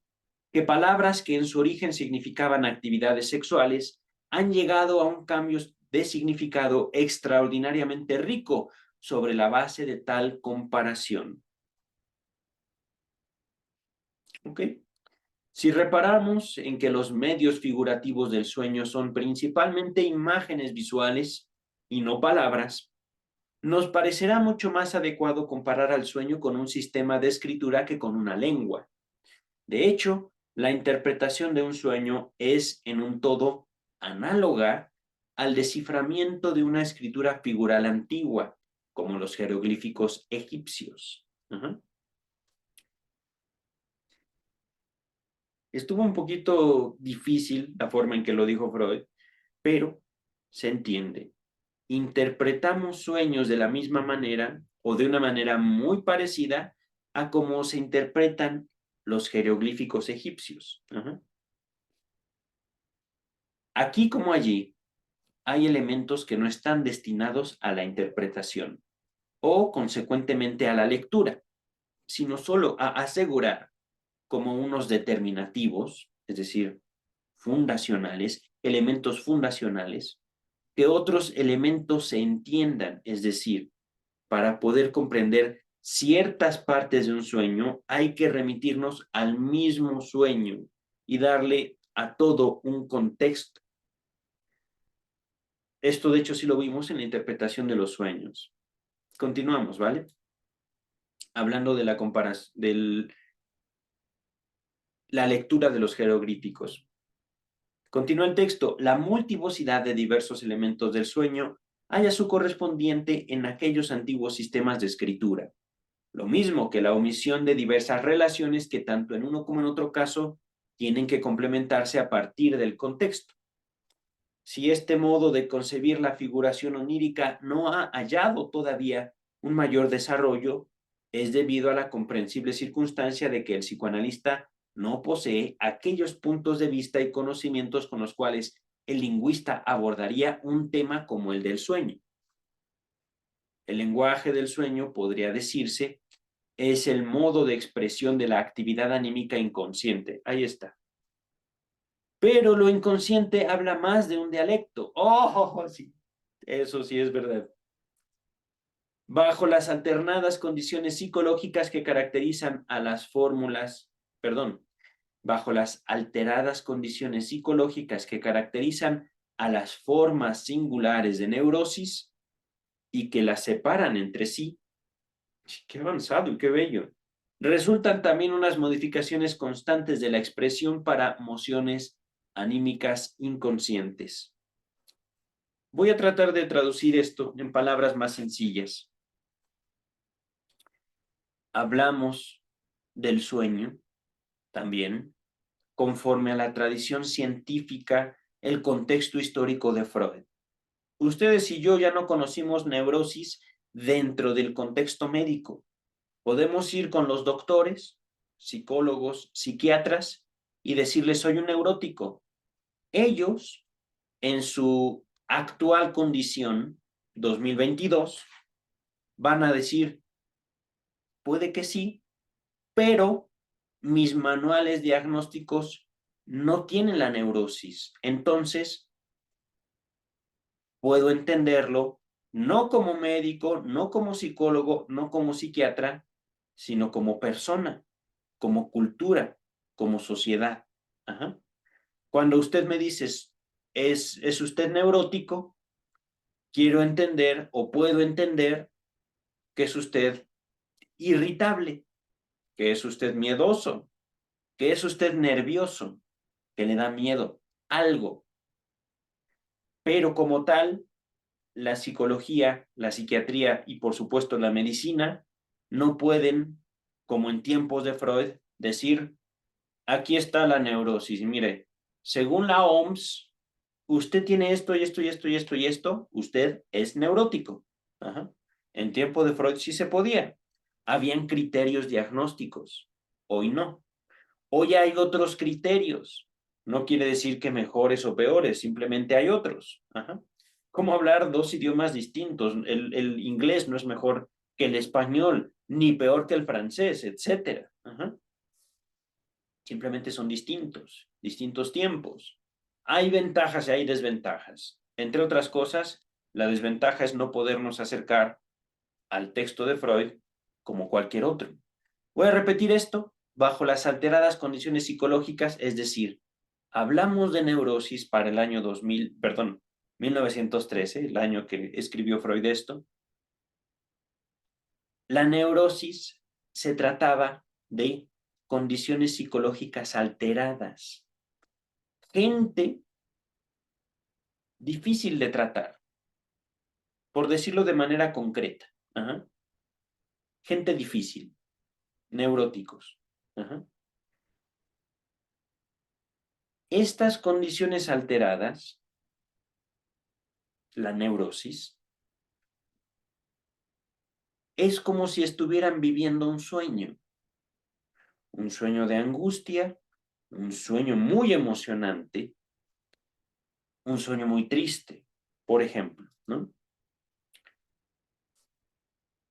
que palabras que en su origen significaban actividades sexuales han llegado a un cambio de significado extraordinariamente rico sobre la base de tal comparación. ¿Ok? Si reparamos en que los medios figurativos del sueño son principalmente imágenes visuales y no palabras, nos parecerá mucho más adecuado comparar al sueño con un sistema de escritura que con una lengua. De hecho, la interpretación de un sueño es en un todo análoga al desciframiento de una escritura figural antigua, como los jeroglíficos egipcios. Ajá. Estuvo un poquito difícil la forma en que lo dijo Freud, pero se entiende. Interpretamos sueños de la misma manera o de una manera muy parecida a cómo se interpretan los jeroglíficos egipcios. Ajá. Aquí como allí, hay elementos que no están destinados a la interpretación o consecuentemente a la lectura, sino solo a asegurar como unos determinativos, es decir, fundacionales, elementos fundacionales, que otros elementos se entiendan, es decir, para poder comprender ciertas partes de un sueño, hay que remitirnos al mismo sueño y darle a todo un contexto. Esto, de hecho, sí lo vimos en la interpretación de los sueños. Continuamos, ¿vale? Hablando de la comparación, de la lectura de los jeroglíficos. Continúa el texto. La multivocidad de diversos elementos del sueño halla su correspondiente en aquellos antiguos sistemas de escritura. Lo mismo que la omisión de diversas relaciones que tanto en uno como en otro caso tienen que complementarse a partir del contexto. Si este modo de concebir la figuración onírica no ha hallado todavía un mayor desarrollo, es debido a la comprensible circunstancia de que el psicoanalista no posee aquellos puntos de vista y conocimientos con los cuales el lingüista abordaría un tema como el del sueño. El lenguaje del sueño, podría decirse, es el modo de expresión de la actividad anímica inconsciente. Ahí está. Pero lo inconsciente habla más de un dialecto. ¡Oh, sí! Eso sí es verdad. Bajo las alternadas condiciones psicológicas que caracterizan a las fórmulas, perdón, bajo las alteradas condiciones psicológicas que caracterizan a las formas singulares de neurosis y que las separan entre sí. Qué avanzado y qué bello. Resultan también unas modificaciones constantes de la expresión para mociones anímicas inconscientes. Voy a tratar de traducir esto en palabras más sencillas. Hablamos del sueño también, conforme a la tradición científica, el contexto histórico de Freud. Ustedes y yo ya no conocimos neurosis dentro del contexto médico. Podemos ir con los doctores, psicólogos, psiquiatras y decirles soy un neurótico. Ellos, en su actual condición, 2022, van a decir, puede que sí, pero mis manuales diagnósticos no tienen la neurosis. Entonces, puedo entenderlo no como médico, no como psicólogo, no como psiquiatra, sino como persona, como cultura, como sociedad. Ajá. Cuando usted me dice, ¿es usted neurótico? Quiero entender o puedo entender que es usted irritable, que es usted miedoso, que es usted nervioso, que le da miedo, algo. Pero como tal, la psicología, la psiquiatría y por supuesto la medicina no pueden, como en tiempos de Freud, decir, aquí está la neurosis. Mire, según la OMS, usted tiene esto y esto y esto y esto y esto, usted es neurótico. Ajá. En tiempo de Freud sí se podía. Habían criterios diagnósticos. Hoy no. Hoy hay otros criterios. No quiere decir que mejores o peores, simplemente hay otros. Ajá. ¿Cómo hablar dos idiomas distintos? El inglés no es mejor que el español, ni peor que el francés, etcétera. Ajá. Simplemente son distintos, distintos tiempos. Hay ventajas y hay desventajas. Entre otras cosas, la desventaja es no podernos acercar al texto de Freud como cualquier otro. Voy a repetir esto bajo las alteradas condiciones psicológicas, es decir, hablamos de neurosis para el año 2000, perdón, 1913, el año que escribió Freud esto. La neurosis se trataba de condiciones psicológicas alteradas, gente difícil de tratar, por decirlo de manera concreta. Ajá. Gente difícil, neuróticos. Ajá. Estas condiciones alteradas, la neurosis, es como si estuvieran viviendo un sueño de angustia, un sueño muy emocionante, un sueño muy triste, por ejemplo, ¿no?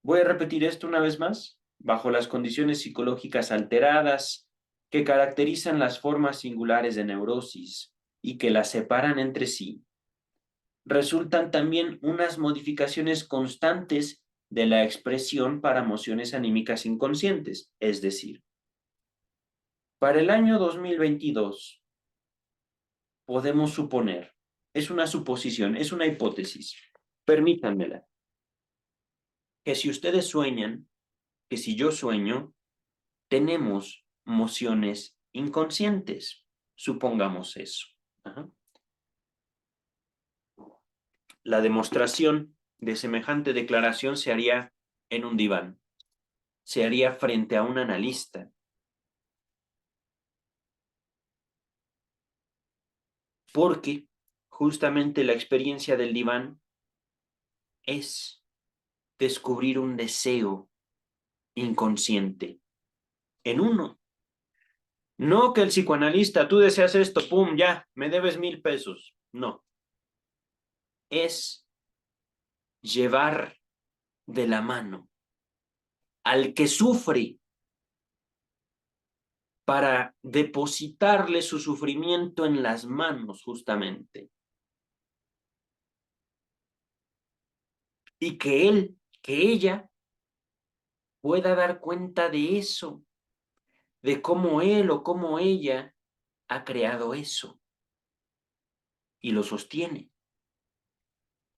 Voy a repetir esto una vez más. Bajo las condiciones psicológicas alteradas que caracterizan las formas singulares de neurosis y que las separan entre sí, resultan también unas modificaciones constantes de la expresión para emociones anímicas inconscientes. Es decir, para el año 2022 podemos suponer, es una suposición, es una hipótesis, permítanmela, que si ustedes sueñan, que si yo sueño, tenemos emociones inconscientes, supongamos eso. Ajá. La demostración de semejante declaración se haría en un diván, se haría frente a un analista, porque justamente la experiencia del diván es descubrir un deseo inconsciente en uno. No que el psicoanalista, tú deseas esto, pum, ya, me debes 1,000 pesos. No, es llevar de la mano al que sufre para depositarle su sufrimiento en las manos justamente. Y que él, que ella pueda dar cuenta de eso, de cómo él o cómo ella ha creado eso y lo sostiene.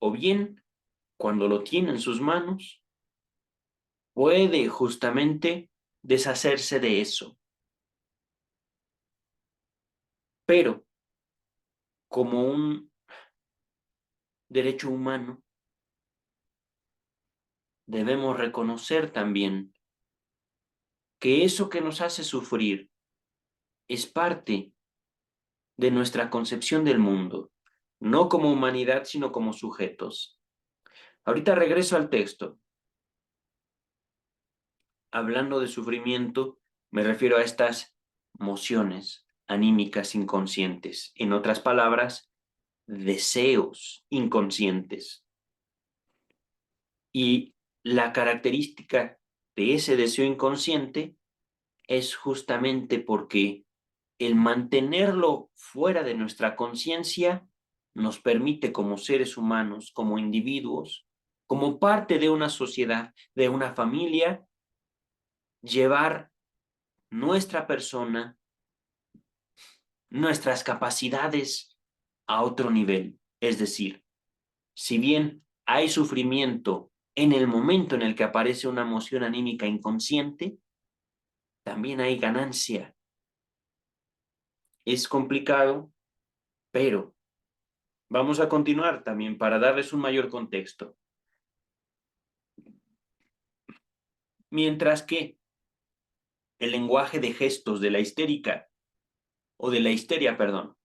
O bien, cuando lo tiene en sus manos, puede justamente deshacerse de eso. Pero como un derecho humano, debemos reconocer también que eso que nos hace sufrir es parte de nuestra concepción del mundo, no como humanidad, sino como sujetos. Ahorita regreso al texto. Hablando de sufrimiento, me refiero a estas mociones anímicas inconscientes. En otras palabras, deseos inconscientes. Y la característica de ese deseo inconsciente es justamente porque el mantenerlo fuera de nuestra conciencia nos permite como seres humanos, como individuos, como parte de una sociedad, de una familia, llevar nuestra persona, nuestras capacidades a otro nivel. Es decir, si bien hay sufrimiento en el momento en el que aparece una emoción anímica inconsciente, también hay ganancia. Es complicado, pero vamos a continuar también para darles un mayor contexto. Mientras que el lenguaje de gestos de la histérica, o de la histeria, perdón,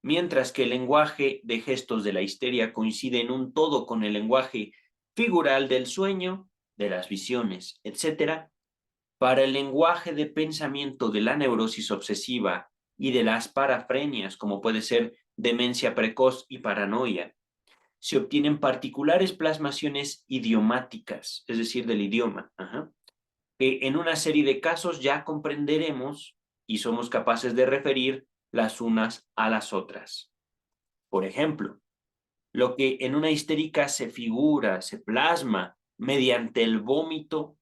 mientras que el lenguaje de gestos de la histeria coincide en un todo con el lenguaje figural del sueño, de las visiones, etc., para el lenguaje de pensamiento de la neurosis obsesiva y de las parafrenias, como puede ser demencia precoz y paranoia, se obtienen particulares plasmaciones idiomáticas, es decir, del idioma, que en una serie de casos ya comprenderemos y somos capaces de referir las unas a las otras. Por ejemplo, lo que en una histérica se figura, se plasma mediante el vómito,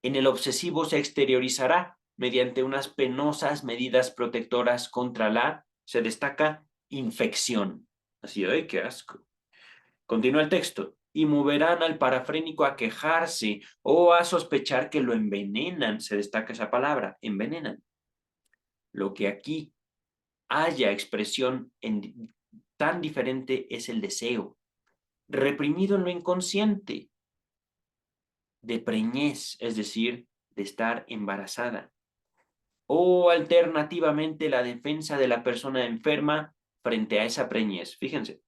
en el obsesivo se exteriorizará mediante unas penosas medidas protectoras contra la, se destaca, infección. Así, ¡ay, qué asco! Continúa el texto. Y moverán al parafrénico a quejarse o a sospechar que lo envenenan. Se destaca esa palabra, envenenan. Lo que aquí haya expresión tan diferente es el deseo, reprimido en lo inconsciente, de preñez, es decir, de estar embarazada. O alternativamente la defensa de la persona enferma frente a esa preñez. Fíjense,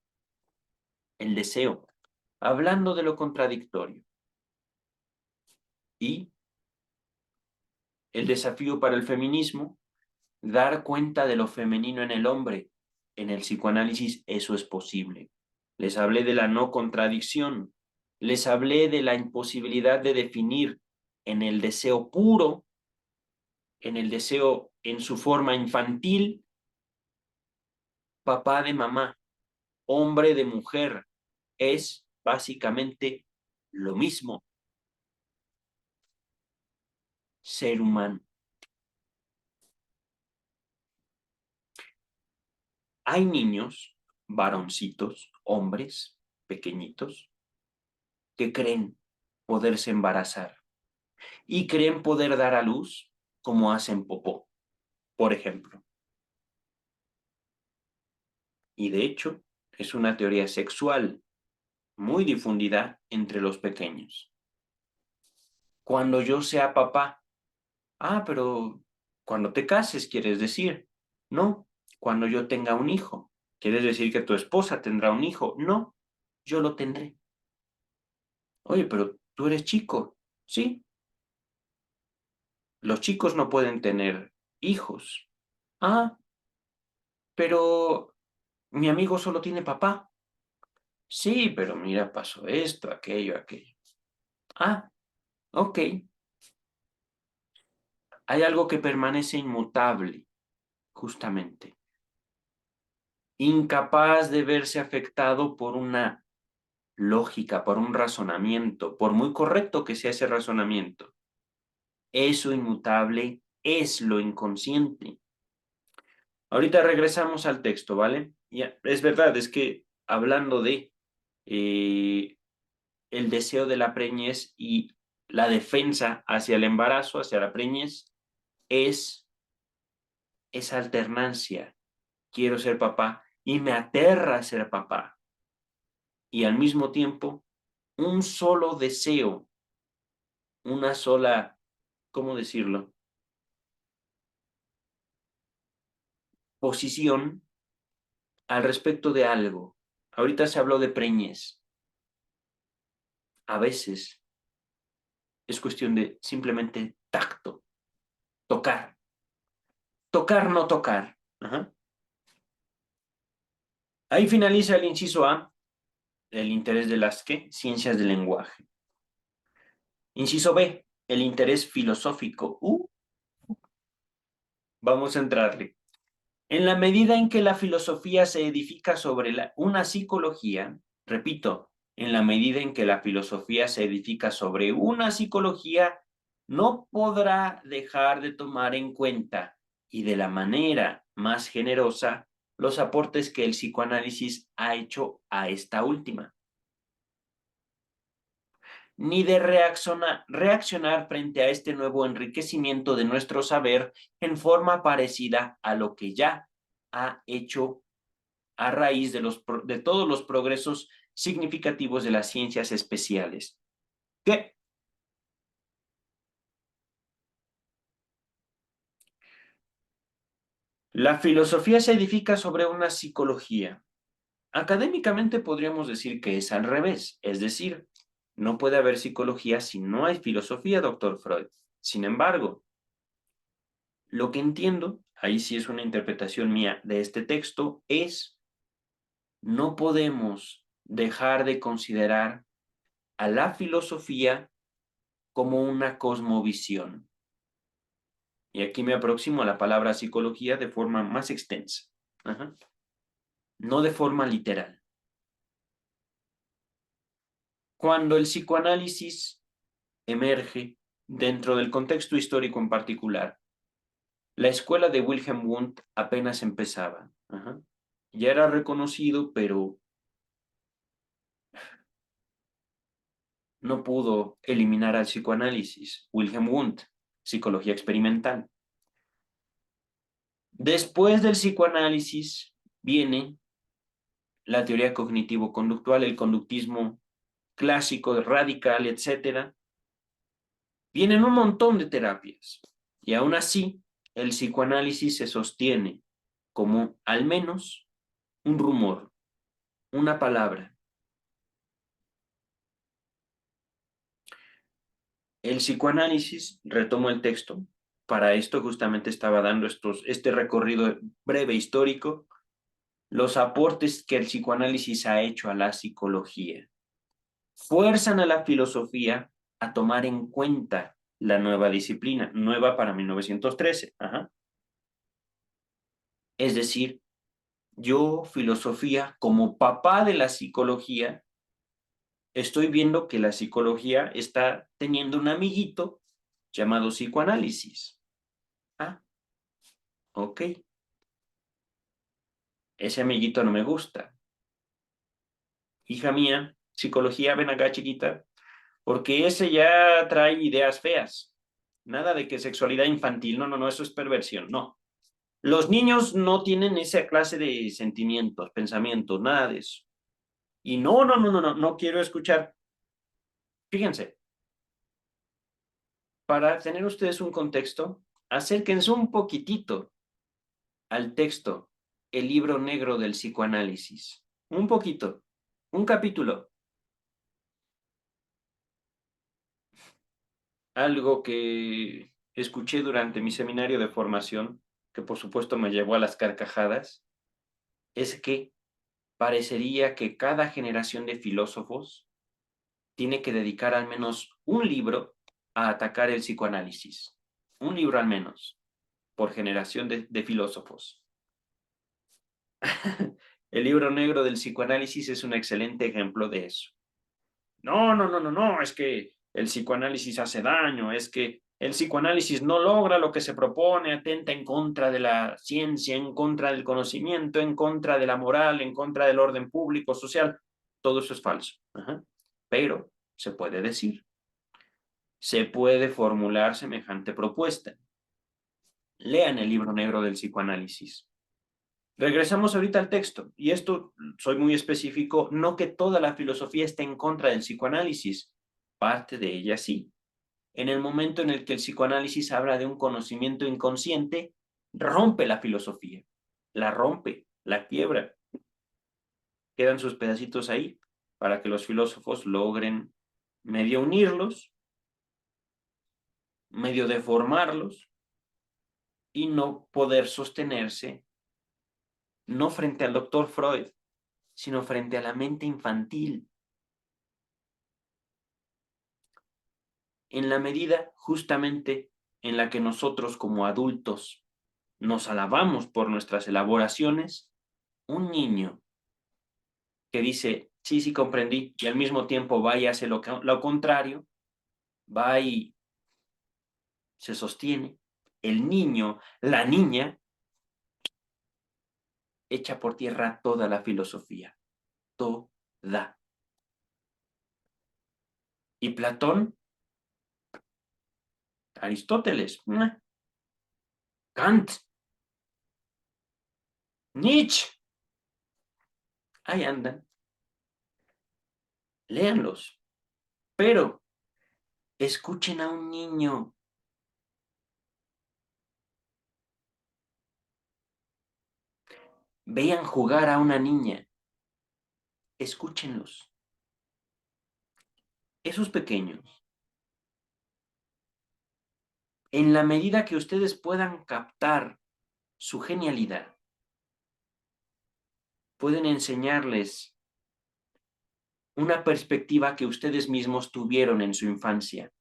el deseo, hablando de lo contradictorio. Y el desafío para el feminismo, dar cuenta de lo femenino en el hombre. En el psicoanálisis eso es posible. Les hablé de la no contradicción, les hablé de la imposibilidad de definir en el deseo puro, en el deseo en su forma infantil, papá de mamá, hombre de mujer, es básicamente lo mismo, ser humano. Hay niños, varoncitos, hombres, pequeñitos, que creen poderse embarazar y creen poder dar a luz como hacen popó, por ejemplo. Y de hecho, es una teoría sexual muy difundida entre los pequeños. Cuando yo sea papá, pero cuando te cases, quieres decir, no, cuando yo tenga un hijo, ¿quieres decir que tu esposa tendrá un hijo? No, yo lo tendré. Oye, pero tú eres chico, sí, los chicos no pueden tener hijos. Ah, pero mi amigo solo tiene papá. Sí, pero mira, pasó esto, aquello, aquello. Ah, ok. Hay algo que permanece inmutable, justamente. Incapaz de verse afectado por una lógica, por un razonamiento, por muy correcto que sea ese razonamiento. Eso inmutable es lo inconsciente. Ahorita regresamos al texto, ¿vale? Ya, es verdad, es que hablando de el deseo de la preñez y la defensa hacia el embarazo, hacia la preñez, es esa alternancia. Quiero ser papá y me aterra ser papá. Y al mismo tiempo, un solo deseo, una sola, ¿cómo decirlo? Posición al respecto de algo. Ahorita se habló de preñez. A veces es cuestión de simplemente tacto, tocar. Tocar, no tocar. Ajá. Ahí finaliza el inciso A, el interés de las ¿qué? Ciencias del lenguaje. Inciso B, el interés filosófico. Vamos a entrarle. En la medida en que la filosofía se edifica sobre una psicología, repito, en la medida en que la filosofía se edifica sobre una psicología, no podrá dejar de tomar en cuenta y de la manera más generosa los aportes que el psicoanálisis ha hecho a esta última, ni de reaccionar frente a este nuevo enriquecimiento de nuestro saber en forma parecida a lo que ya ha hecho a raíz de todos los progresos significativos de las ciencias especiales. ¿Qué? La filosofía se edifica sobre una psicología. Académicamente podríamos decir que es al revés, es decir, no puede haber psicología si no hay filosofía, doctor Freud. Sin embargo, lo que entiendo, ahí sí es una interpretación mía de este texto, es no podemos dejar de considerar a la filosofía como una cosmovisión. Y aquí me aproximo a la palabra psicología de forma más extensa, ajá, no de forma literal. Cuando el psicoanálisis emerge dentro del contexto histórico en particular, la escuela de Wilhelm Wundt apenas empezaba. Ajá. Ya era reconocido, pero no pudo eliminar al psicoanálisis. Wilhelm Wundt, psicología experimental. Después del psicoanálisis viene la teoría cognitivo-conductual, el conductismo clásico, radical, etcétera. Vienen un montón de terapias y aún así el psicoanálisis se sostiene como al menos un rumor, una palabra. El psicoanálisis, retomo el texto, para esto justamente estaba dando este recorrido breve histórico, los aportes que el psicoanálisis ha hecho a la psicología. Fuerzan a la filosofía a tomar en cuenta la nueva disciplina, nueva para 1913. Ajá. Es decir, yo, filosofía, como papá de la psicología, estoy viendo que la psicología está teniendo un amiguito llamado psicoanálisis. Ah, ok. Ese amiguito no me gusta. Hija mía, psicología, ven acá, chiquita, porque ese ya trae ideas feas. Nada de que sexualidad infantil, no, no, no, eso es perversión, no. Los niños no tienen esa clase de sentimientos, pensamientos, nada de eso. Y no, no, no, no, no, no quiero escuchar. Fíjense, para tener ustedes un contexto, acérquense un poquitito al texto, el libro negro del psicoanálisis. Un poquito, un capítulo. Algo que escuché durante mi seminario de formación, que por supuesto me llevó a las carcajadas, es que parecería que cada generación de filósofos tiene que dedicar al menos un libro a atacar el psicoanálisis. Un libro al menos, por generación de filósofos. El libro negro del psicoanálisis es un excelente ejemplo de eso. No, no, no, no, no, es que el psicoanálisis hace daño, es que el psicoanálisis no logra lo que se propone, atenta en contra de la ciencia, en contra del conocimiento, en contra de la moral, en contra del orden público, social. Todo eso es falso. Ajá. Pero se puede decir, se puede formular semejante propuesta. Lean el libro negro del psicoanálisis. Regresamos ahorita al texto, y esto soy muy específico, no que toda la filosofía esté en contra del psicoanálisis, parte de ella sí. En el momento en el que el psicoanálisis habla de un conocimiento inconsciente, rompe la filosofía, la rompe, la quiebra. Quedan sus pedacitos ahí para que los filósofos logren medio unirlos, medio deformarlos y no poder sostenerse, no frente al doctor Freud, sino frente a la mente infantil. En la medida justamente en la que nosotros como adultos nos alabamos por nuestras elaboraciones, un niño que dice, sí, sí comprendí, y al mismo tiempo va y hace lo contrario, va y se sostiene, el niño, la niña, echa por tierra toda la filosofía, toda. Y Platón, Aristóteles, Kant, Nietzsche, ahí andan, léanlos, pero escuchen a un niño, vean jugar a una niña, escúchenlos. Esos pequeños, en la medida que ustedes puedan captar su genialidad, pueden enseñarles una perspectiva que ustedes mismos tuvieron en su infancia.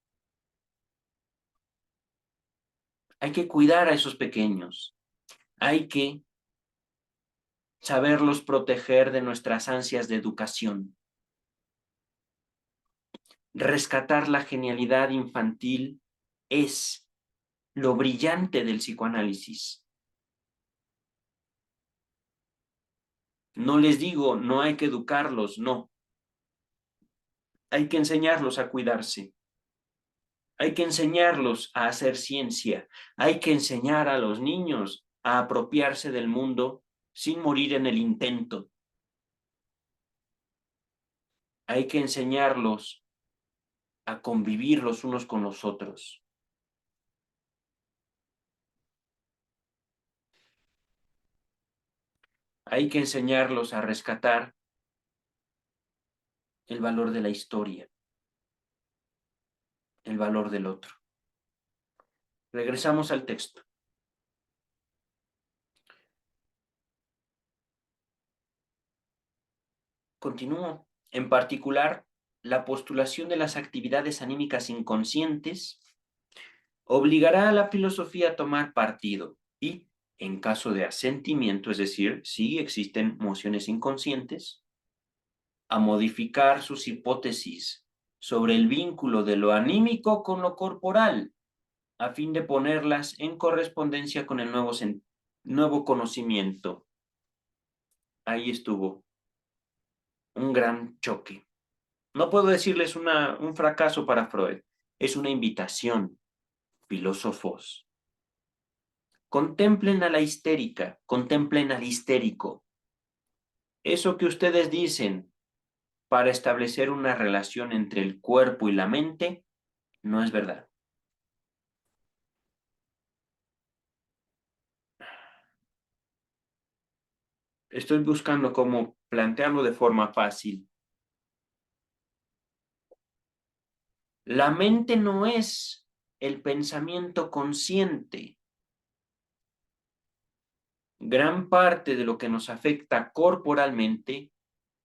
Hay que cuidar a esos pequeños, hay que saberlos proteger de nuestras ansias de educación. Rescatar la genialidad infantil es lo brillante del psicoanálisis. No les digo, no hay que educarlos, no. Hay que enseñarlos a cuidarse. Hay que enseñarlos a hacer ciencia. Hay que enseñar a los niños a apropiarse del mundo sin morir en el intento. Hay que enseñarlos a convivir los unos con los otros. Hay que enseñarlos a rescatar el valor de la historia, el valor del otro. Regresamos al texto. Continúo. En particular, la postulación de las actividades anímicas inconscientes obligará a la filosofía a tomar partido y, en caso de asentimiento, es decir, si existen mociones inconscientes, a modificar sus hipótesis sobre el vínculo de lo anímico con lo corporal, a fin de ponerlas en correspondencia con el nuevo conocimiento. Ahí estuvo un gran choque. No puedo decirles un fracaso para Freud, es una invitación, filósofos. Contemplen a la histérica, contemplen al histérico. Eso que ustedes dicen para establecer una relación entre el cuerpo y la mente no es verdad. Estoy buscando cómo plantearlo de forma fácil. La mente no es el pensamiento consciente. Gran parte de lo que nos afecta corporalmente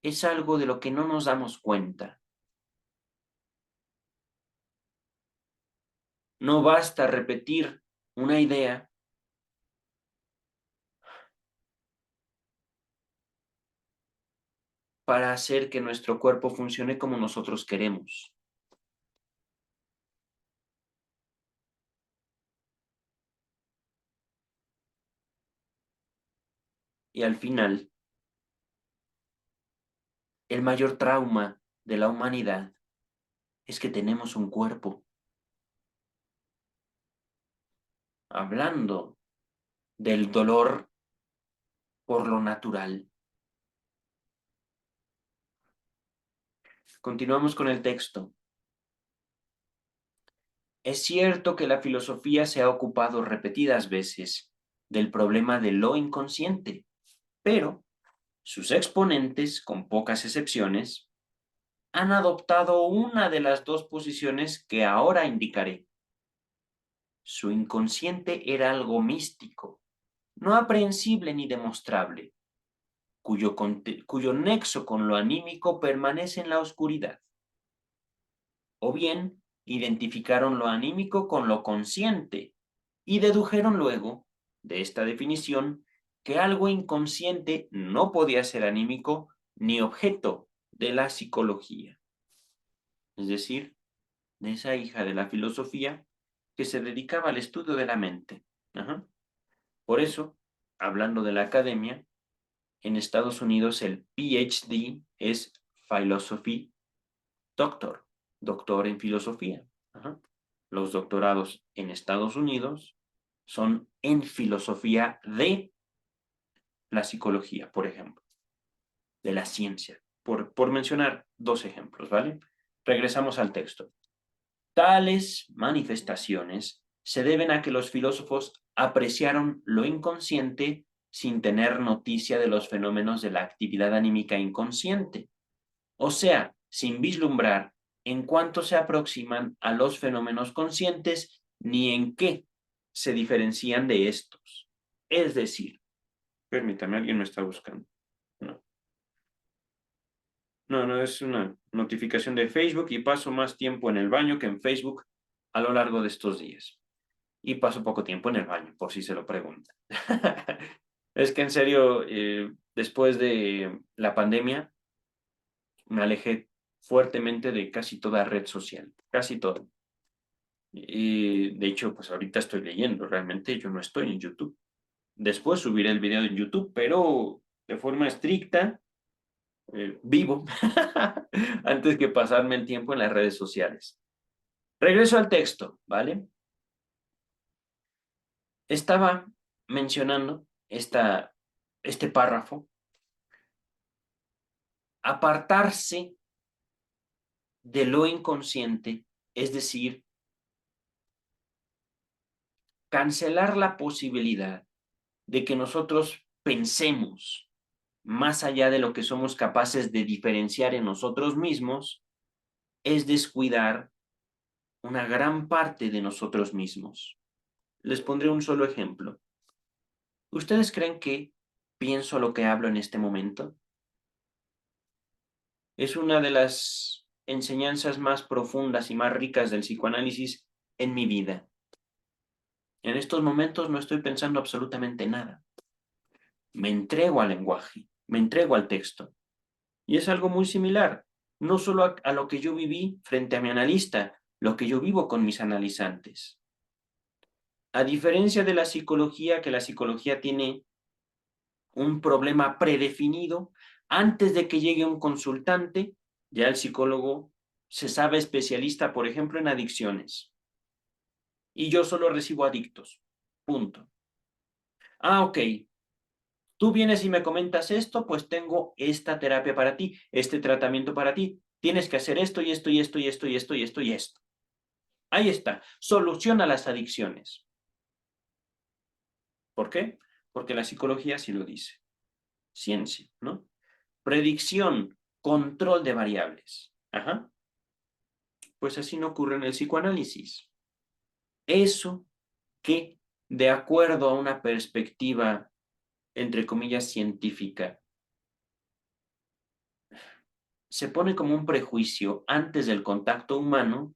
es algo de lo que no nos damos cuenta. No basta repetir una idea para hacer que nuestro cuerpo funcione como nosotros queremos. Y al final, el mayor trauma de la humanidad es que tenemos un cuerpo. Hablando del dolor por lo natural. Continuamos con el texto. Es cierto que la filosofía se ha ocupado repetidas veces del problema de lo inconsciente, pero sus exponentes, con pocas excepciones, han adoptado una de las dos posiciones que ahora indicaré. Su inconsciente era algo místico, no aprehensible ni demostrable, cuyo nexo con lo anímico permanece en la oscuridad. O bien, identificaron lo anímico con lo consciente y dedujeron luego, de esta definición, que algo inconsciente no podía ser anímico ni objeto de la psicología. Es decir, de esa hija de la filosofía que se dedicaba al estudio de la mente. Ajá. Por eso, hablando de la academia, en Estados Unidos el PhD es Philosophy Doctor, doctor en filosofía. Ajá. Los doctorados en Estados Unidos son en filosofía de la psicología, por ejemplo, de la ciencia, por mencionar dos ejemplos, ¿vale? Regresamos al texto. Tales manifestaciones se deben a que los filósofos apreciaron lo inconsciente sin tener noticia de los fenómenos de la actividad anímica inconsciente, o sea, sin vislumbrar en cuánto se aproximan a los fenómenos conscientes ni en qué se diferencian de estos. Es decir, permítame, alguien me está buscando. No, no, es una notificación de Facebook y paso más tiempo en el baño que en Facebook a lo largo de estos días. Y paso poco tiempo en el baño, por si se lo preguntan. Es que en serio, después de la pandemia, me alejé fuertemente de casi toda red social, casi toda. Y de hecho, pues ahorita estoy leyendo, realmente yo no estoy en YouTube. Después subiré el video en YouTube, pero de forma estricta, vivo, antes que pasarme el tiempo en las redes sociales. Regreso al texto, ¿vale? Estaba mencionando este párrafo, apartarse de lo inconsciente, es decir, cancelar la posibilidad de que nosotros pensemos más allá de lo que somos capaces de diferenciar en nosotros mismos, es descuidar una gran parte de nosotros mismos. Les pondré un solo ejemplo. ¿Ustedes creen que pienso lo que hablo en este momento? Es una de las enseñanzas más profundas y más ricas del psicoanálisis en mi vida. En estos momentos no estoy pensando absolutamente nada. Me entrego al lenguaje, me entrego al texto. Y es algo muy similar, no solo a lo que yo viví frente a mi analista, lo que yo vivo con mis analizantes. A diferencia de la psicología, que la psicología tiene un problema predefinido, antes de que llegue un consultante, ya el psicólogo se sabe especialista, por ejemplo, en adicciones. Y yo solo recibo adictos. Punto. Ah, ok. Tú vienes y me comentas esto, pues tengo esta terapia para ti, este tratamiento para ti. Tienes que hacer esto y esto y esto y esto y esto y esto y esto. Ahí está. Soluciona las adicciones. ¿Por qué? Porque la psicología sí lo dice. Ciencia, ¿no? Predicción, control de variables. Ajá. Pues así no ocurre en el psicoanálisis. Eso que, de acuerdo a una perspectiva, entre comillas, científica, se pone como un prejuicio antes del contacto humano,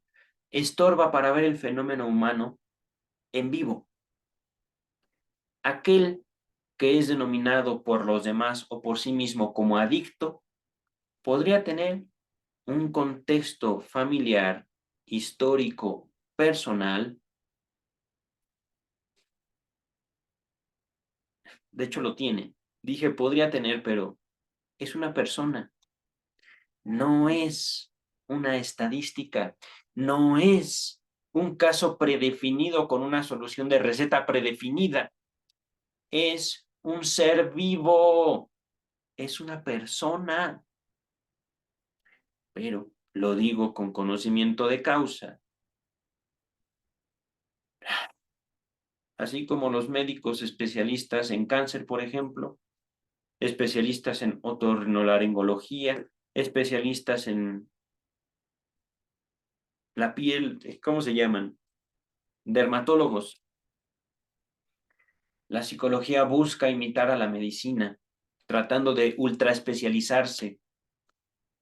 estorba para ver el fenómeno humano en vivo. Aquel que es denominado por los demás o por sí mismo como adicto, podría tener un contexto familiar, histórico, personal, de hecho lo tiene, Dije, podría tener, pero es una persona. No es una estadística. No es un caso predefinido con una solución de receta predefinida. Es un ser vivo. Es una persona. Pero lo digo con conocimiento de causa. Así como los médicos especialistas en cáncer, por ejemplo, especialistas en otorrinolaringología, especialistas en la piel, ¿cómo se llaman? Dermatólogos. La psicología busca imitar a la medicina, tratando de ultraespecializarse.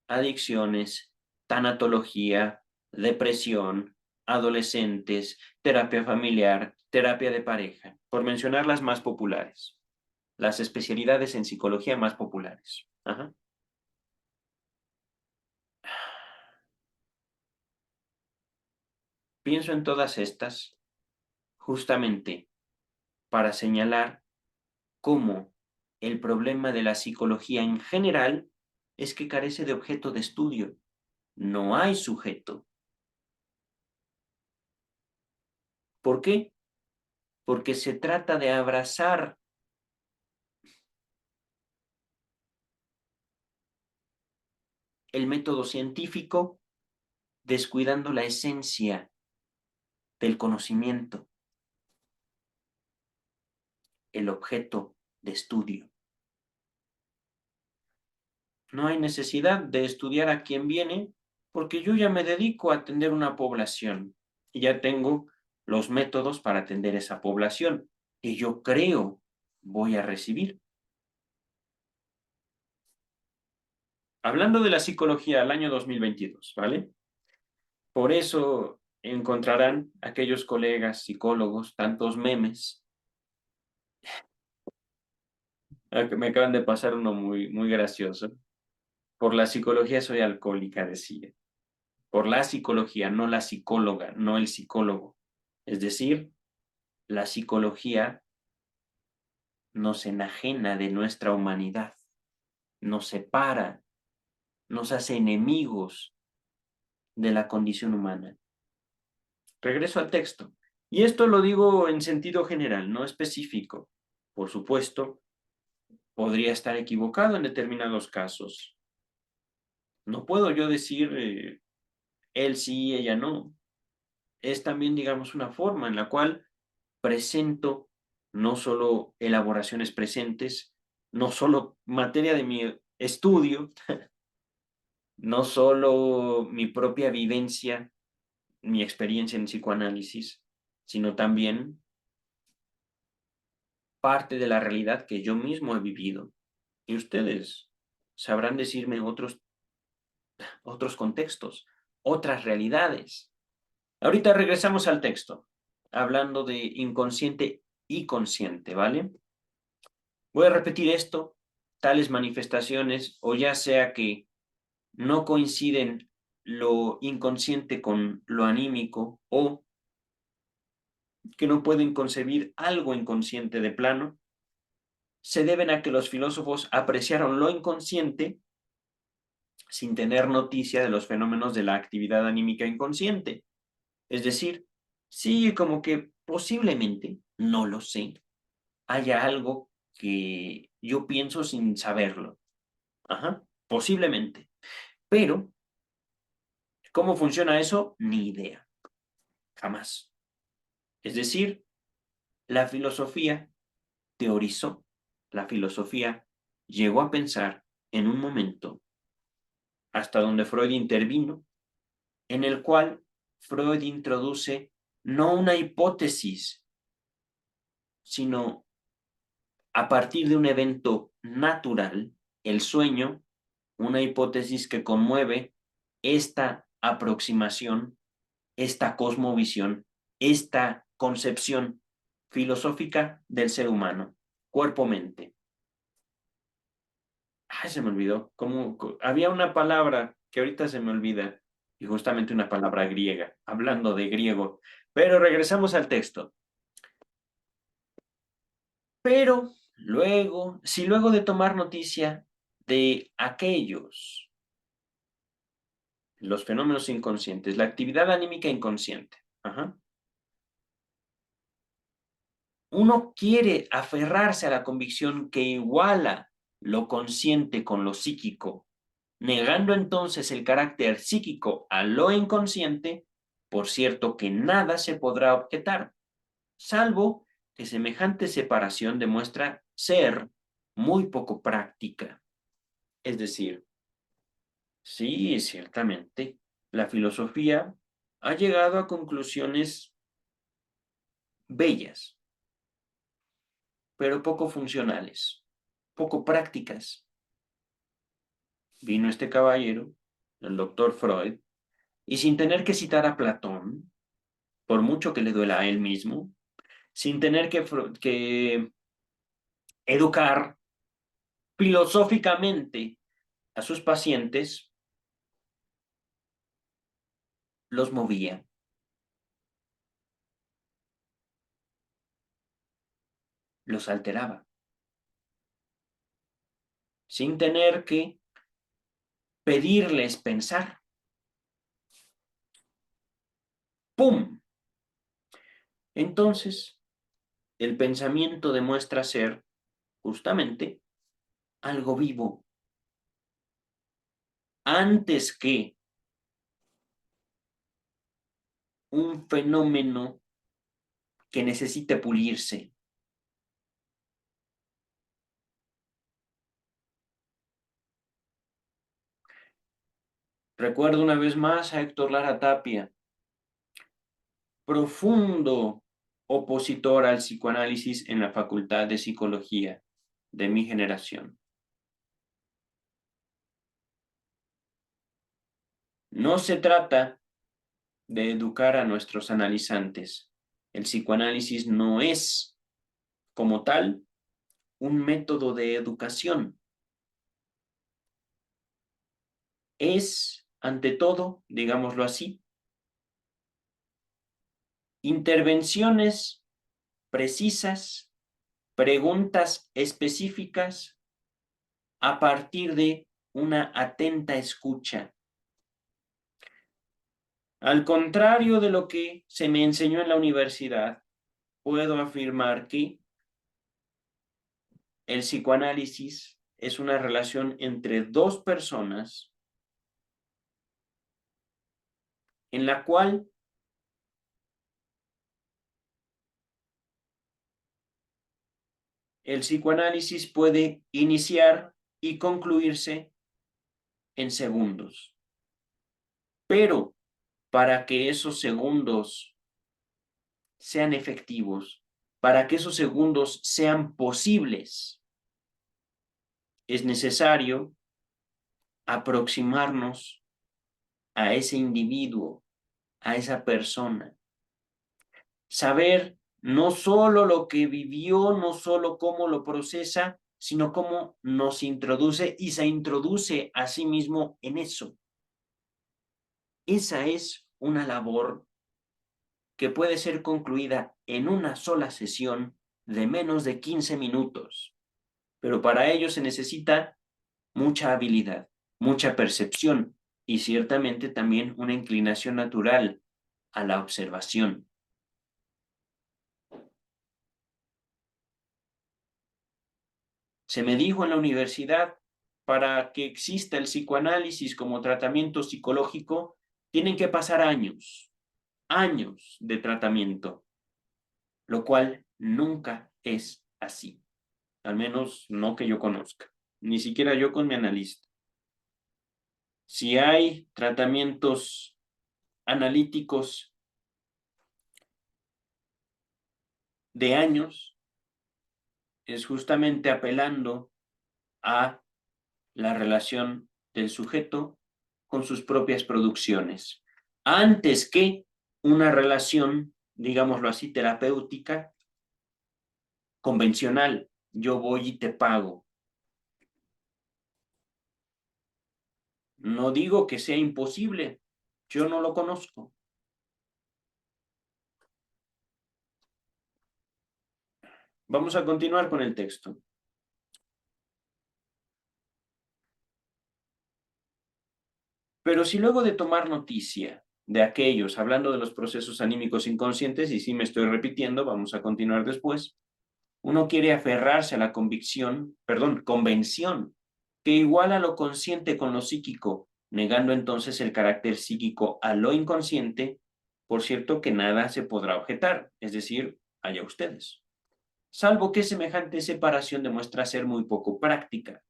Adicciones, tanatología, depresión, adolescentes, terapia familiar, terapia de pareja, por mencionar las más populares. Las especialidades en psicología más populares. Ajá. Pienso en todas estas justamente para señalar cómo el problema de la psicología en general es que carece de objeto de estudio. No hay sujeto. ¿Por qué? Porque se trata de abrazar el método científico descuidando la esencia del conocimiento, el objeto de estudio. No hay necesidad de estudiar a quién viene porque yo ya me dedico a atender una población y ya tengo los métodos para atender esa población que yo creo voy a recibir. Hablando de la psicología al año 2022, ¿vale? Por eso encontrarán aquellos colegas psicólogos, tantos memes. Me acaban de pasar uno muy gracioso. Por la psicología soy alcohólica, decía. Por la psicología, no la psicóloga, no el psicólogo. Es decir, la psicología nos enajena de nuestra humanidad, nos separa, nos hace enemigos de la condición humana. Regreso al texto. Y esto lo digo en sentido general, no específico. Por supuesto, podría estar equivocado en determinados casos. No puedo yo decir él sí, ella no. Es también, digamos, una forma en la cual presento no solo elaboraciones presentes, no solo materia de mi estudio, no solo mi propia vivencia, mi experiencia en psicoanálisis, sino también parte de la realidad que yo mismo he vivido. Y ustedes sabrán decirme otros contextos, otras realidades. Ahorita regresamos al texto, hablando de inconsciente y consciente, ¿vale? Voy a repetir esto, tales manifestaciones, o ya sea que no coinciden lo inconsciente con lo anímico, o que no pueden concebir algo inconsciente de plano, se deben a que los filósofos apreciaron lo inconsciente sin tener noticia de los fenómenos de la actividad anímica inconsciente. Es decir, sí, como que posiblemente, no lo sé, haya algo que yo pienso sin saberlo. Ajá, posiblemente. Pero, ¿cómo funciona eso? Ni idea. Jamás. Es decir, la filosofía teorizó, la filosofía llegó a pensar en un momento, hasta donde Freud intervino, en el cual Freud introduce no una hipótesis, sino a partir de un evento natural, el sueño, una hipótesis que conmueve esta aproximación, esta cosmovisión, esta concepción filosófica del ser humano, cuerpo-mente. Ay, se me olvidó. Había una palabra que ahorita se me olvida, y justamente una palabra griega, hablando de griego. Pero regresamos al texto. Pero Luego, si luego de tomar noticia de aquellos, los fenómenos inconscientes, la actividad anímica inconsciente, uno quiere aferrarse a la convicción que iguala lo consciente con lo psíquico, negando entonces el carácter psíquico a lo inconsciente, por cierto que nada se podrá objetar, salvo que semejante separación demuestra ser muy poco práctica. Es decir, sí, ciertamente, la filosofía ha llegado a conclusiones bellas, pero poco funcionales, poco prácticas. Vino este caballero, el doctor Freud, y sin tener que citar a Platón, por mucho que le duela a él mismo, sin tener que educar filosóficamente a sus pacientes, los movía, los alteraba, sin tener que pedirles pensar. ¡Pum! Entonces, el pensamiento demuestra ser justamente algo vivo, antes que un fenómeno que necesite pulirse. Recuerdo una vez más a Héctor Lara Tapia, profundo opositor al psicoanálisis en la Facultad de Psicología de mi generación. No se trata de educar a nuestros analizantes. El psicoanálisis no es, como tal, un método de educación. Es, ante todo, digámoslo así, intervenciones precisas, preguntas específicas a partir de una atenta escucha. Al contrario de lo que se me enseñó en la universidad, puedo afirmar que el psicoanálisis es una relación entre dos personas en la cual el psicoanálisis puede iniciar y concluirse en segundos. Pero para que esos segundos sean efectivos, para que esos segundos sean posibles, es necesario aproximarnos a ese individuo, a esa persona. Saber no solo lo que vivió, no solo cómo lo procesa, sino cómo nos introduce y se introduce a sí mismo en eso. Esa es una labor que puede ser concluida en una sola sesión de menos de 15 minutos, pero para ello se necesita mucha habilidad, mucha percepción y ciertamente también una inclinación natural a la observación. Se me dijo en la universidad, para que exista el psicoanálisis como tratamiento psicológico, tienen que pasar años, años de tratamiento, lo cual nunca es así, al menos no que yo conozca, ni siquiera yo con mi analista. Si hay tratamientos analíticos de años, es justamente apelando a la relación del sujeto con sus propias producciones, antes que una relación, digámoslo así, terapéutica convencional. Yo voy y te pago. No digo que sea imposible, yo no lo conozco. Vamos a continuar con el texto. Pero si luego de tomar noticia de aquellos, hablando de los procesos anímicos inconscientes, y sí me estoy repitiendo, vamos a continuar después, uno quiere aferrarse a la convención, que iguala lo consciente con lo psíquico, negando entonces el carácter psíquico a lo inconsciente, por cierto que nada se podrá objetar, es decir, allá ustedes. Salvo que semejante separación demuestra ser muy poco práctica.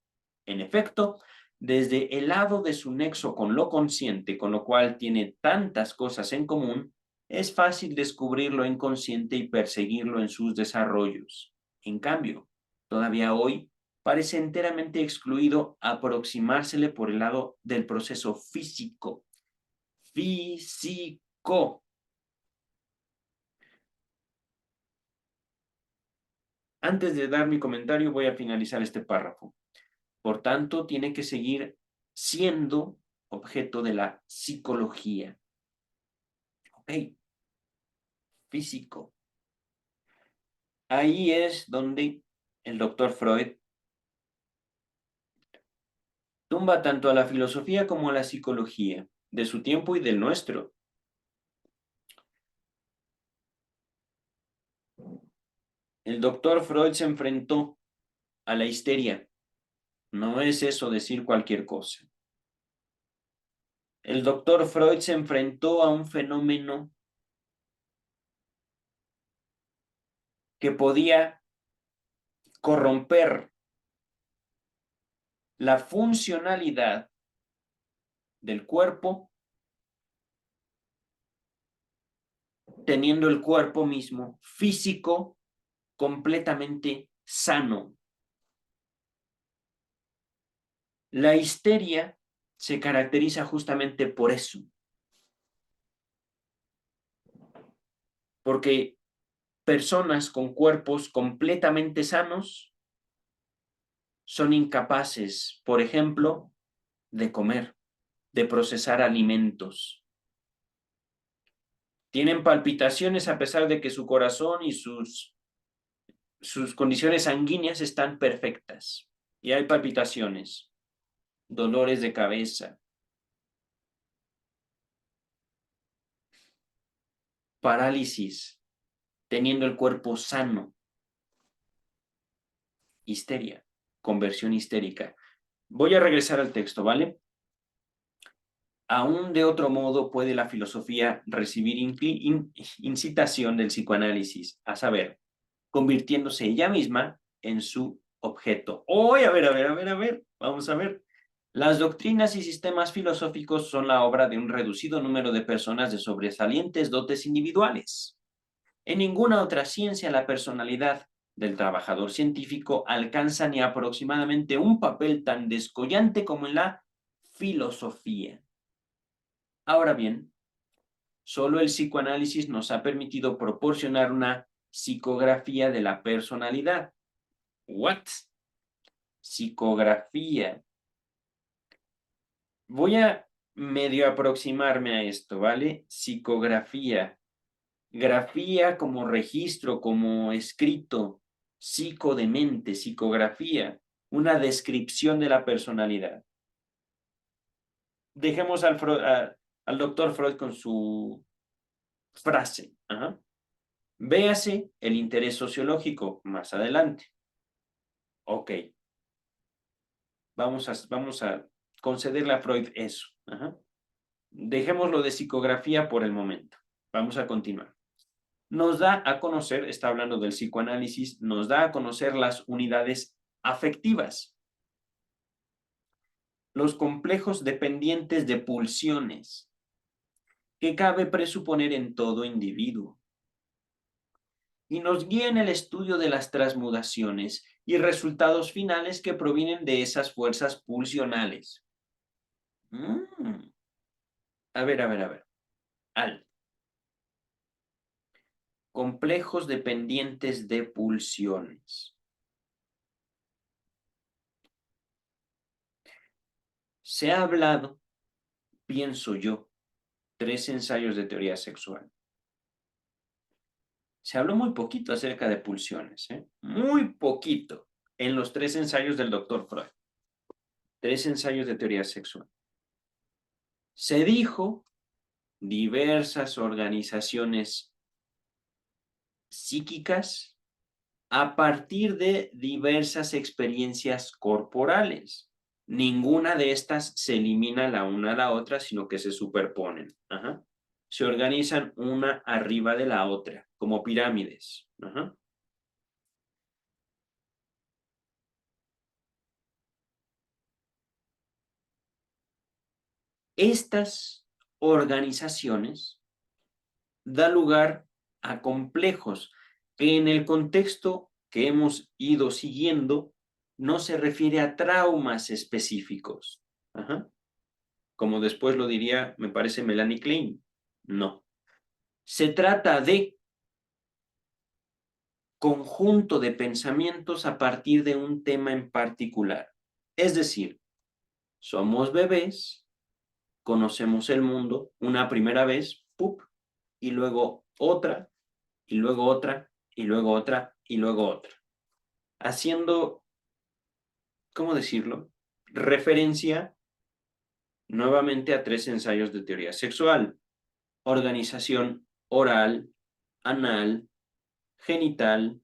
En efecto, desde el lado de su nexo con lo consciente, con lo cual tiene tantas cosas en común, es fácil descubrir lo inconsciente y perseguirlo en sus desarrollos. En cambio, todavía hoy parece enteramente excluido aproximársele por el lado del proceso físico. Físico. Antes de dar mi comentario, voy a finalizar este párrafo. Por tanto, tiene que seguir siendo objeto de la psicología. ¿Ok? Físico. Ahí es donde el doctor Freud tumba tanto a la filosofía como a la psicología, de su tiempo y del nuestro. El doctor Freud se enfrentó a la histeria. No es eso decir cualquier cosa. El doctor Freud se enfrentó a un fenómeno que podía corromper la funcionalidad del cuerpo, teniendo el cuerpo mismo físico completamente sano. La histeria se caracteriza justamente por eso, porque personas con cuerpos completamente sanos son incapaces, por ejemplo, de comer, de procesar alimentos. Tienen palpitaciones a pesar de que su corazón y sus condiciones sanguíneas están perfectas. Y hay palpitaciones, dolores de cabeza, parálisis, teniendo el cuerpo sano, histeria, conversión histérica. Voy a regresar al texto, ¿vale? Aún de otro modo puede la filosofía recibir incitación del psicoanálisis, a saber, convirtiéndose ella misma en su objeto. ¡Oye, a ver! Vamos a ver. Las doctrinas y sistemas filosóficos son la obra de un reducido número de personas de sobresalientes dotes individuales. En ninguna otra ciencia la personalidad del trabajador científico alcanza ni aproximadamente un papel tan descollante como en la filosofía. Ahora bien, solo el psicoanálisis nos ha permitido proporcionar una psicografía de la personalidad. ¿What? Psicografía. Voy a medio aproximarme a esto, ¿vale? Psicografía. Grafía como registro, como escrito. Psico de mente, psicografía. Una descripción de la personalidad. Dejemos al doctor Freud con su frase. Ajá. Véase el interés sociológico más adelante. Ok. Vamos a concederle a Freud eso. Ajá. Dejémoslo de psicografía por el momento. Vamos a continuar. Nos da a conocer, está hablando del psicoanálisis, nos da a conocer las unidades afectivas, los complejos dependientes de pulsiones que cabe presuponer en todo individuo. Y nos guía en el estudio de las transmutaciones y resultados finales que provienen de esas fuerzas pulsionales. A ver. Complejos dependientes de pulsiones. Se ha hablado, pienso yo, 3 ensayos de teoría sexual. Se habló muy poquito acerca de pulsiones, ¿eh? Muy poquito, en los 3 ensayos del doctor Freud. 3 ensayos de teoría sexual. Se dijo diversas organizaciones psíquicas a partir de diversas experiencias corporales. Ninguna de estas se elimina la una a la otra, sino que se superponen. Ajá. Se organizan una arriba de la otra, como pirámides. Ajá. Estas organizaciones dan lugar a complejos que en el contexto que hemos ido siguiendo no se refiere a traumas específicos. Ajá. Como después lo diría, me parece, Melanie Klein. No. Se trata de conjunto de pensamientos a partir de un tema en particular. Es decir, somos bebés, conocemos el mundo una primera vez, ¡pup! Y luego otra, y luego otra, y luego otra, y luego otra. Haciendo, ¿cómo decirlo? Referencia nuevamente a 3 ensayos de teoría sexual: organización oral, anal, genital,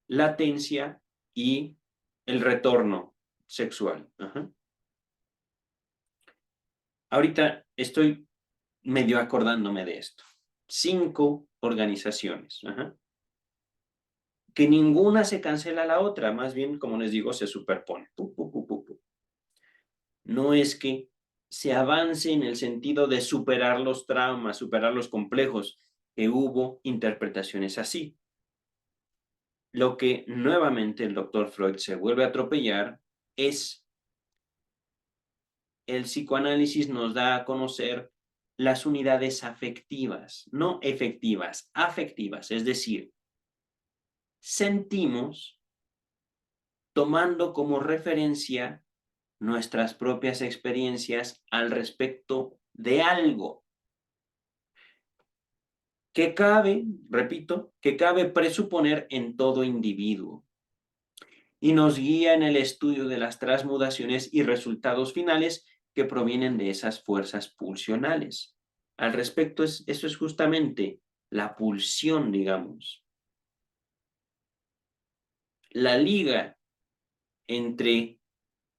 latencia y el retorno sexual. Ajá. Ahorita estoy medio acordándome de esto. 5 organizaciones. Ajá. Que ninguna se cancela a la otra, más bien, como les digo, se superpone. No es que se avance en el sentido de superar los traumas, superar los complejos, que hubo interpretaciones así. Lo que nuevamente el doctor Freud se vuelve a atropellar es el psicoanálisis nos da a conocer las unidades afectivas, no efectivas, afectivas, es decir, sentimos tomando como referencia nuestras propias experiencias al respecto de algo que cabe, repito, que cabe presuponer en todo individuo y nos guía en el estudio de las transmutaciones y resultados finales que provienen de esas fuerzas pulsionales. Al respecto, eso es justamente la pulsión, digamos. La liga entre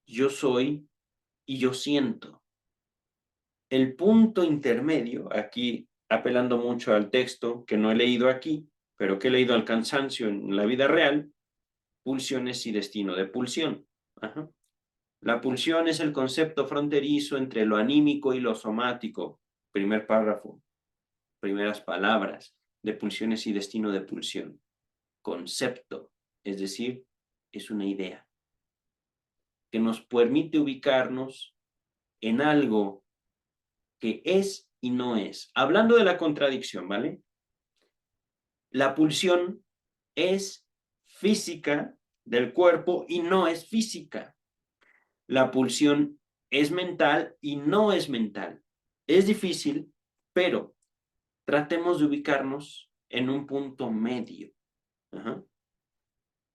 yo soy y yo siento. El punto intermedio, aquí apelando mucho al texto que no he leído aquí, pero que he leído al cansancio en la vida real, pulsiones y destino de pulsión. Ajá. La pulsión es el concepto fronterizo entre lo anímico y lo somático. Primer párrafo, primeras palabras de pulsiones y destino de pulsión. Concepto, es decir, es una idea que nos permite ubicarnos en algo que es y no es. Hablando de la contradicción, ¿vale? La pulsión es física del cuerpo y no es física. La pulsión es mental y no es mental. Es difícil, pero tratemos de ubicarnos en un punto medio. Ajá.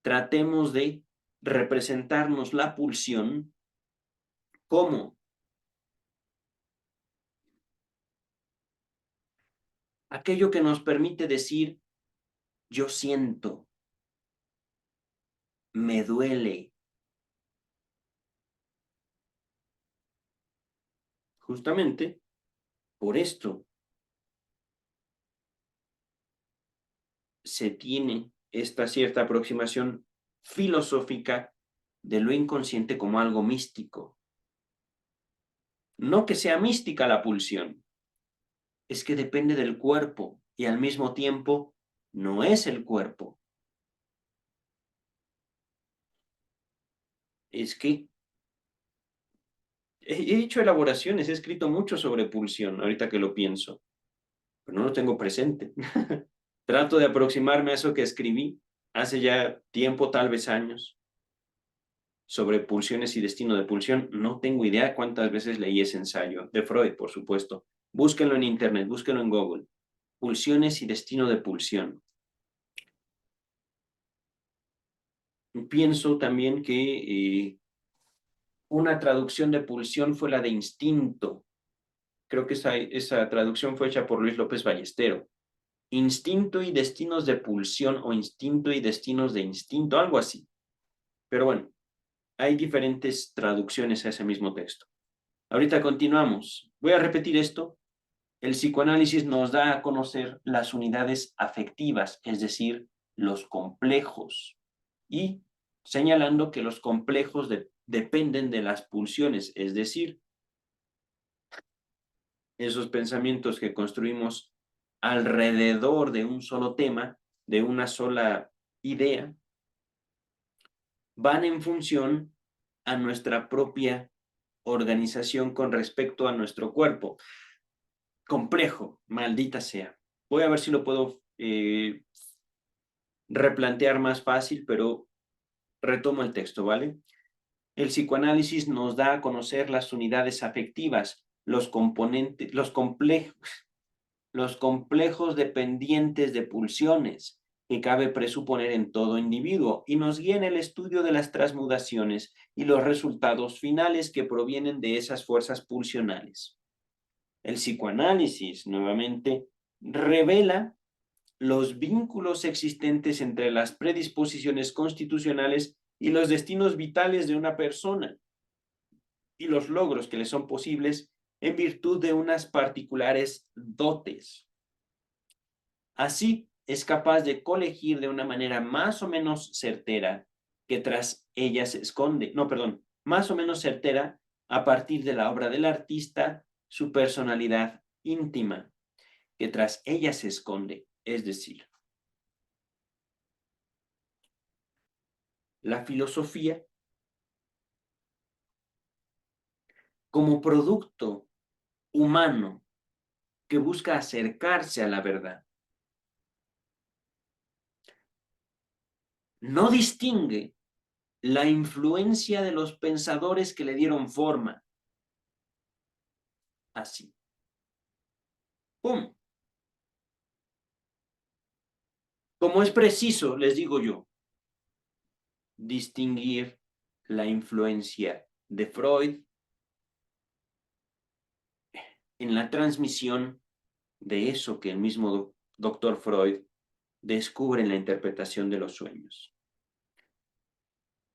Tratemos de representarnos la pulsión como aquello que nos permite decir, yo siento, me duele. Justamente por esto se tiene esta cierta aproximación filosófica de lo inconsciente como algo místico. No que sea mística la pulsión, es que depende del cuerpo y al mismo tiempo no es el cuerpo. Es que he hecho elaboraciones, he escrito mucho sobre pulsión, ahorita que lo pienso, pero no lo tengo presente. Trato de aproximarme a eso que escribí hace ya tiempo, tal vez años, sobre pulsiones y destino de pulsión. No tengo idea cuántas veces leí ese ensayo, de Freud, por supuesto. Búsquenlo en internet, búsquenlo en Google. Pulsiones y destino de pulsión. pienso también que una traducción de pulsión fue la de instinto. Creo que esa traducción fue hecha por Luis López Ballestero. Instinto y destinos de pulsión o instinto y destinos de instinto, algo así. Pero bueno, hay diferentes traducciones a ese mismo texto. Ahorita continuamos. Voy a repetir esto. El psicoanálisis nos da a conocer las unidades afectivas, es decir, los complejos, y señalando que los complejos dependen de las pulsiones, es decir, esos pensamientos que construimos alrededor de un solo tema, de una sola idea, van en función a nuestra propia organización con respecto a nuestro cuerpo. Complejo, maldita sea. Voy a ver si lo puedo replantear más fácil, pero retomo el texto, ¿vale? El psicoanálisis nos da a conocer las unidades afectivas, los componentes, los complejos dependientes de pulsiones que cabe presuponer en todo individuo y nos guía en el estudio de las transmutaciones y los resultados finales que provienen de esas fuerzas pulsionales. El psicoanálisis, nuevamente, revela los vínculos existentes entre las predisposiciones constitucionales y los destinos vitales de una persona y los logros que le son posibles en virtud de unas particulares dotes. Así, es capaz de colegir de una manera más o menos certera que tras ella se esconde, no, perdón, más o menos certera a partir de la obra del artista, su personalidad íntima, que tras ella se esconde, es decir, la filosofía como producto humano que busca acercarse a la verdad. No distingue la influencia de los pensadores que le dieron forma. Así. ¡Pum! Como es preciso, les digo yo, distinguir la influencia de Freud en la transmisión de eso que el mismo doctor Freud descubre en la interpretación de los sueños.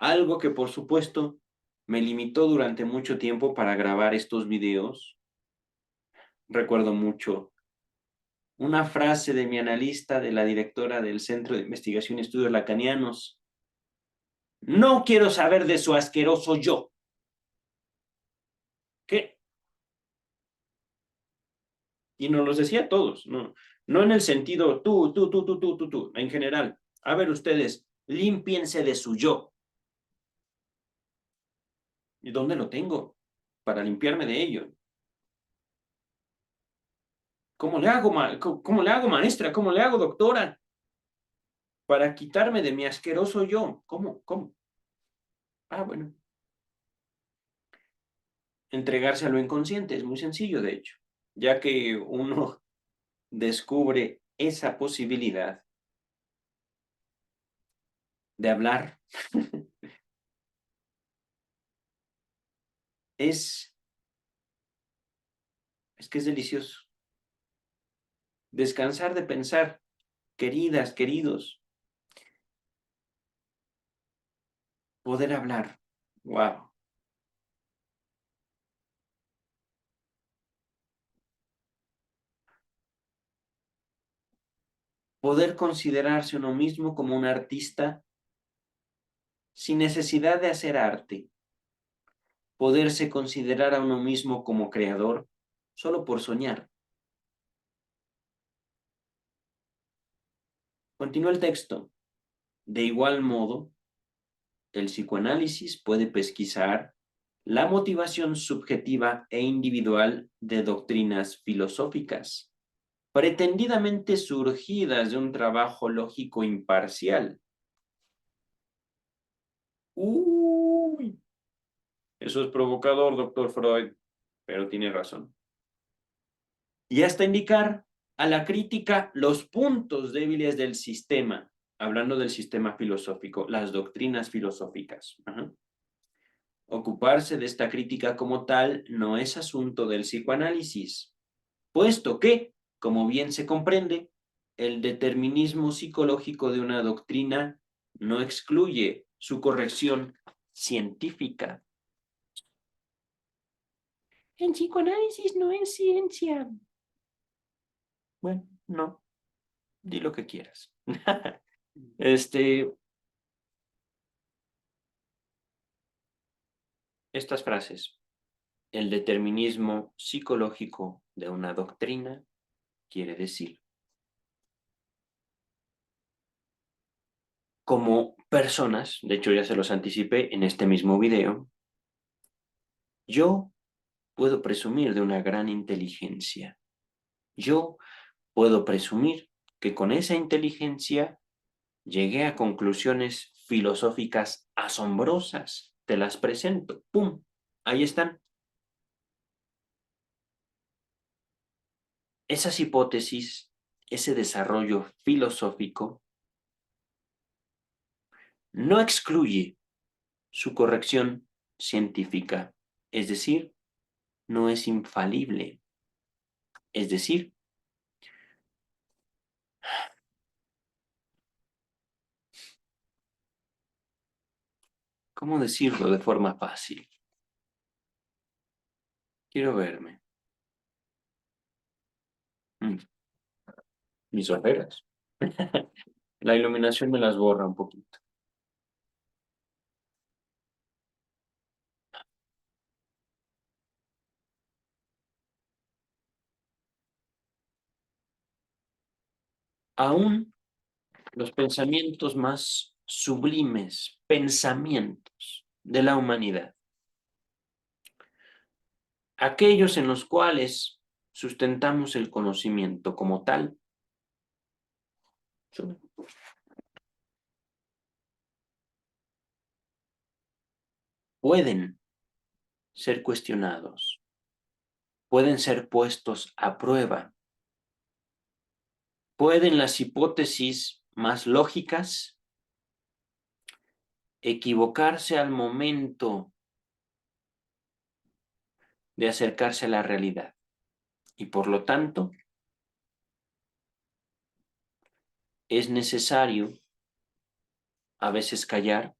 Algo que, por supuesto, me limitó durante mucho tiempo para grabar estos videos. Recuerdo mucho una frase de mi analista, de la directora del Centro de Investigación y Estudios Lacanianos. No quiero saber de su asqueroso yo. ¿Qué? Y nos los decía a todos, no, no en el sentido tú, en general. A ver ustedes, límpiense de su yo. ¿Y dónde lo tengo? Para limpiarme de ello. ¿Cómo le hago, cómo le hago, maestra? ¿Cómo le hago, doctora? Para quitarme de mi asqueroso yo. ¿Cómo? ¿Cómo? Ah, bueno. Entregarse a lo inconsciente es muy sencillo, de hecho, ya que uno descubre esa posibilidad de hablar. es que es delicioso. Descansar de pensar, queridas, queridos, poder hablar. Wow. Poder considerarse uno mismo como un artista sin necesidad de hacer arte. Poderse considerar a uno mismo como creador solo por soñar. Continúa el texto. De igual modo, el psicoanálisis puede pesquisar la motivación subjetiva e individual de doctrinas filosóficas, pretendidamente surgidas de un trabajo lógico imparcial. Uy, eso es provocador, doctor Freud, pero tiene razón. Y hasta indicar a la crítica los puntos débiles del sistema, hablando del sistema filosófico, las doctrinas filosóficas. Ajá. Ocuparse de esta crítica como tal no es asunto del psicoanálisis, puesto que, como bien se comprende, el determinismo psicológico de una doctrina no excluye su corrección científica. El psicoanálisis no es ciencia. Bueno, no, di lo que quieras. Estas frases. El determinismo psicológico de una doctrina quiere decir, como personas, de hecho ya se los anticipé en este mismo video, yo puedo presumir de una gran inteligencia. Yo puedo presumir que con esa inteligencia llegué a conclusiones filosóficas asombrosas. Te las presento. ¡Pum! Ahí están. Esas hipótesis, ese desarrollo filosófico, no excluye su corrección científica, es decir, no es infalible. Es decir, ¿cómo decirlo de forma fácil? Quiero verme. Mis ojeras. La iluminación me las borra un poquito. Aún los pensamientos más sublimes, pensamientos de la humanidad, aquellos en los cuales sustentamos el conocimiento como tal, pueden ser cuestionados, pueden ser puestos a prueba, pueden las hipótesis más lógicas equivocarse al momento de acercarse a la realidad y por lo tanto es necesario a veces callar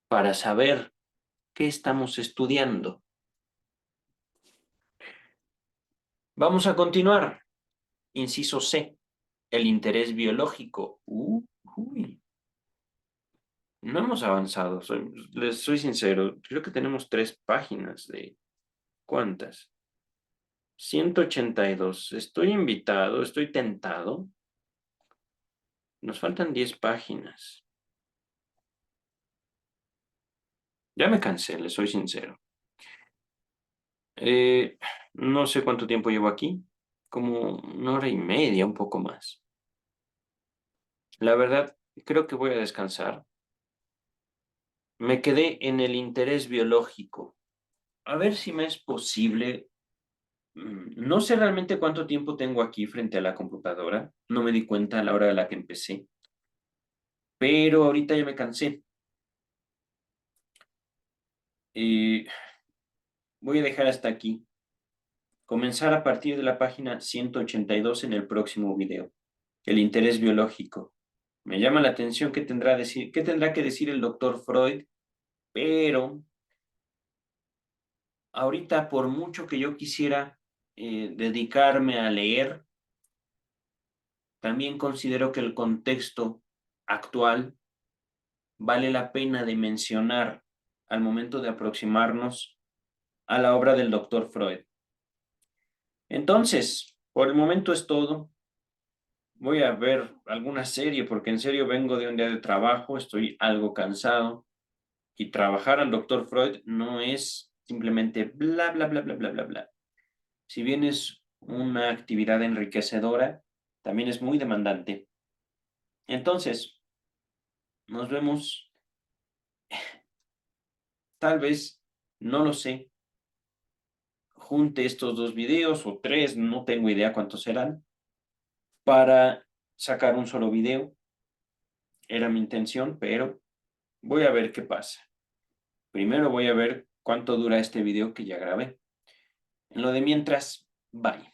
para saber qué estamos estudiando. Vamos a continuar. Inciso C, el interés biológico. Uy, no hemos avanzado, les soy sincero, creo que tenemos 3 páginas de ¿cuántas? 182. Estoy invitado, estoy tentado. Nos faltan 10 páginas. Ya me cansé, les soy sincero. Eh, no sé cuánto tiempo llevo aquí, como 1 hora y media, un poco más. La verdad, creo que voy a descansar. Me quedé en el interés biológico. A ver si me es posible. No sé realmente cuánto tiempo tengo aquí frente a la computadora. No me di cuenta a la hora de la que empecé. Pero ahorita ya me cansé. Eh, Voy a dejar hasta aquí. Comenzar a partir de la página 182 en el próximo video. El interés biológico. Me llama la atención qué tendrá que decir el doctor Freud, pero ahorita por mucho que yo quisiera dedicarme a leer, también considero que el contexto actual vale la pena de mencionar al momento de aproximarnos a la obra del doctor Freud. Entonces, por el momento es todo. Voy a ver alguna serie porque en serio vengo de un día de trabajo, estoy algo cansado y trabajar al doctor Freud no es simplemente bla, bla, bla, bla, bla, bla, bla. Si bien es una actividad enriquecedora, también es muy demandante. Entonces, nos vemos, tal vez, no lo sé, junte estos 2 videos o 3, no tengo idea cuántos serán, para sacar un solo video. Era mi intención, pero voy a ver qué pasa. Primero voy a ver cuánto dura este video que ya grabé. En lo de mientras, bye.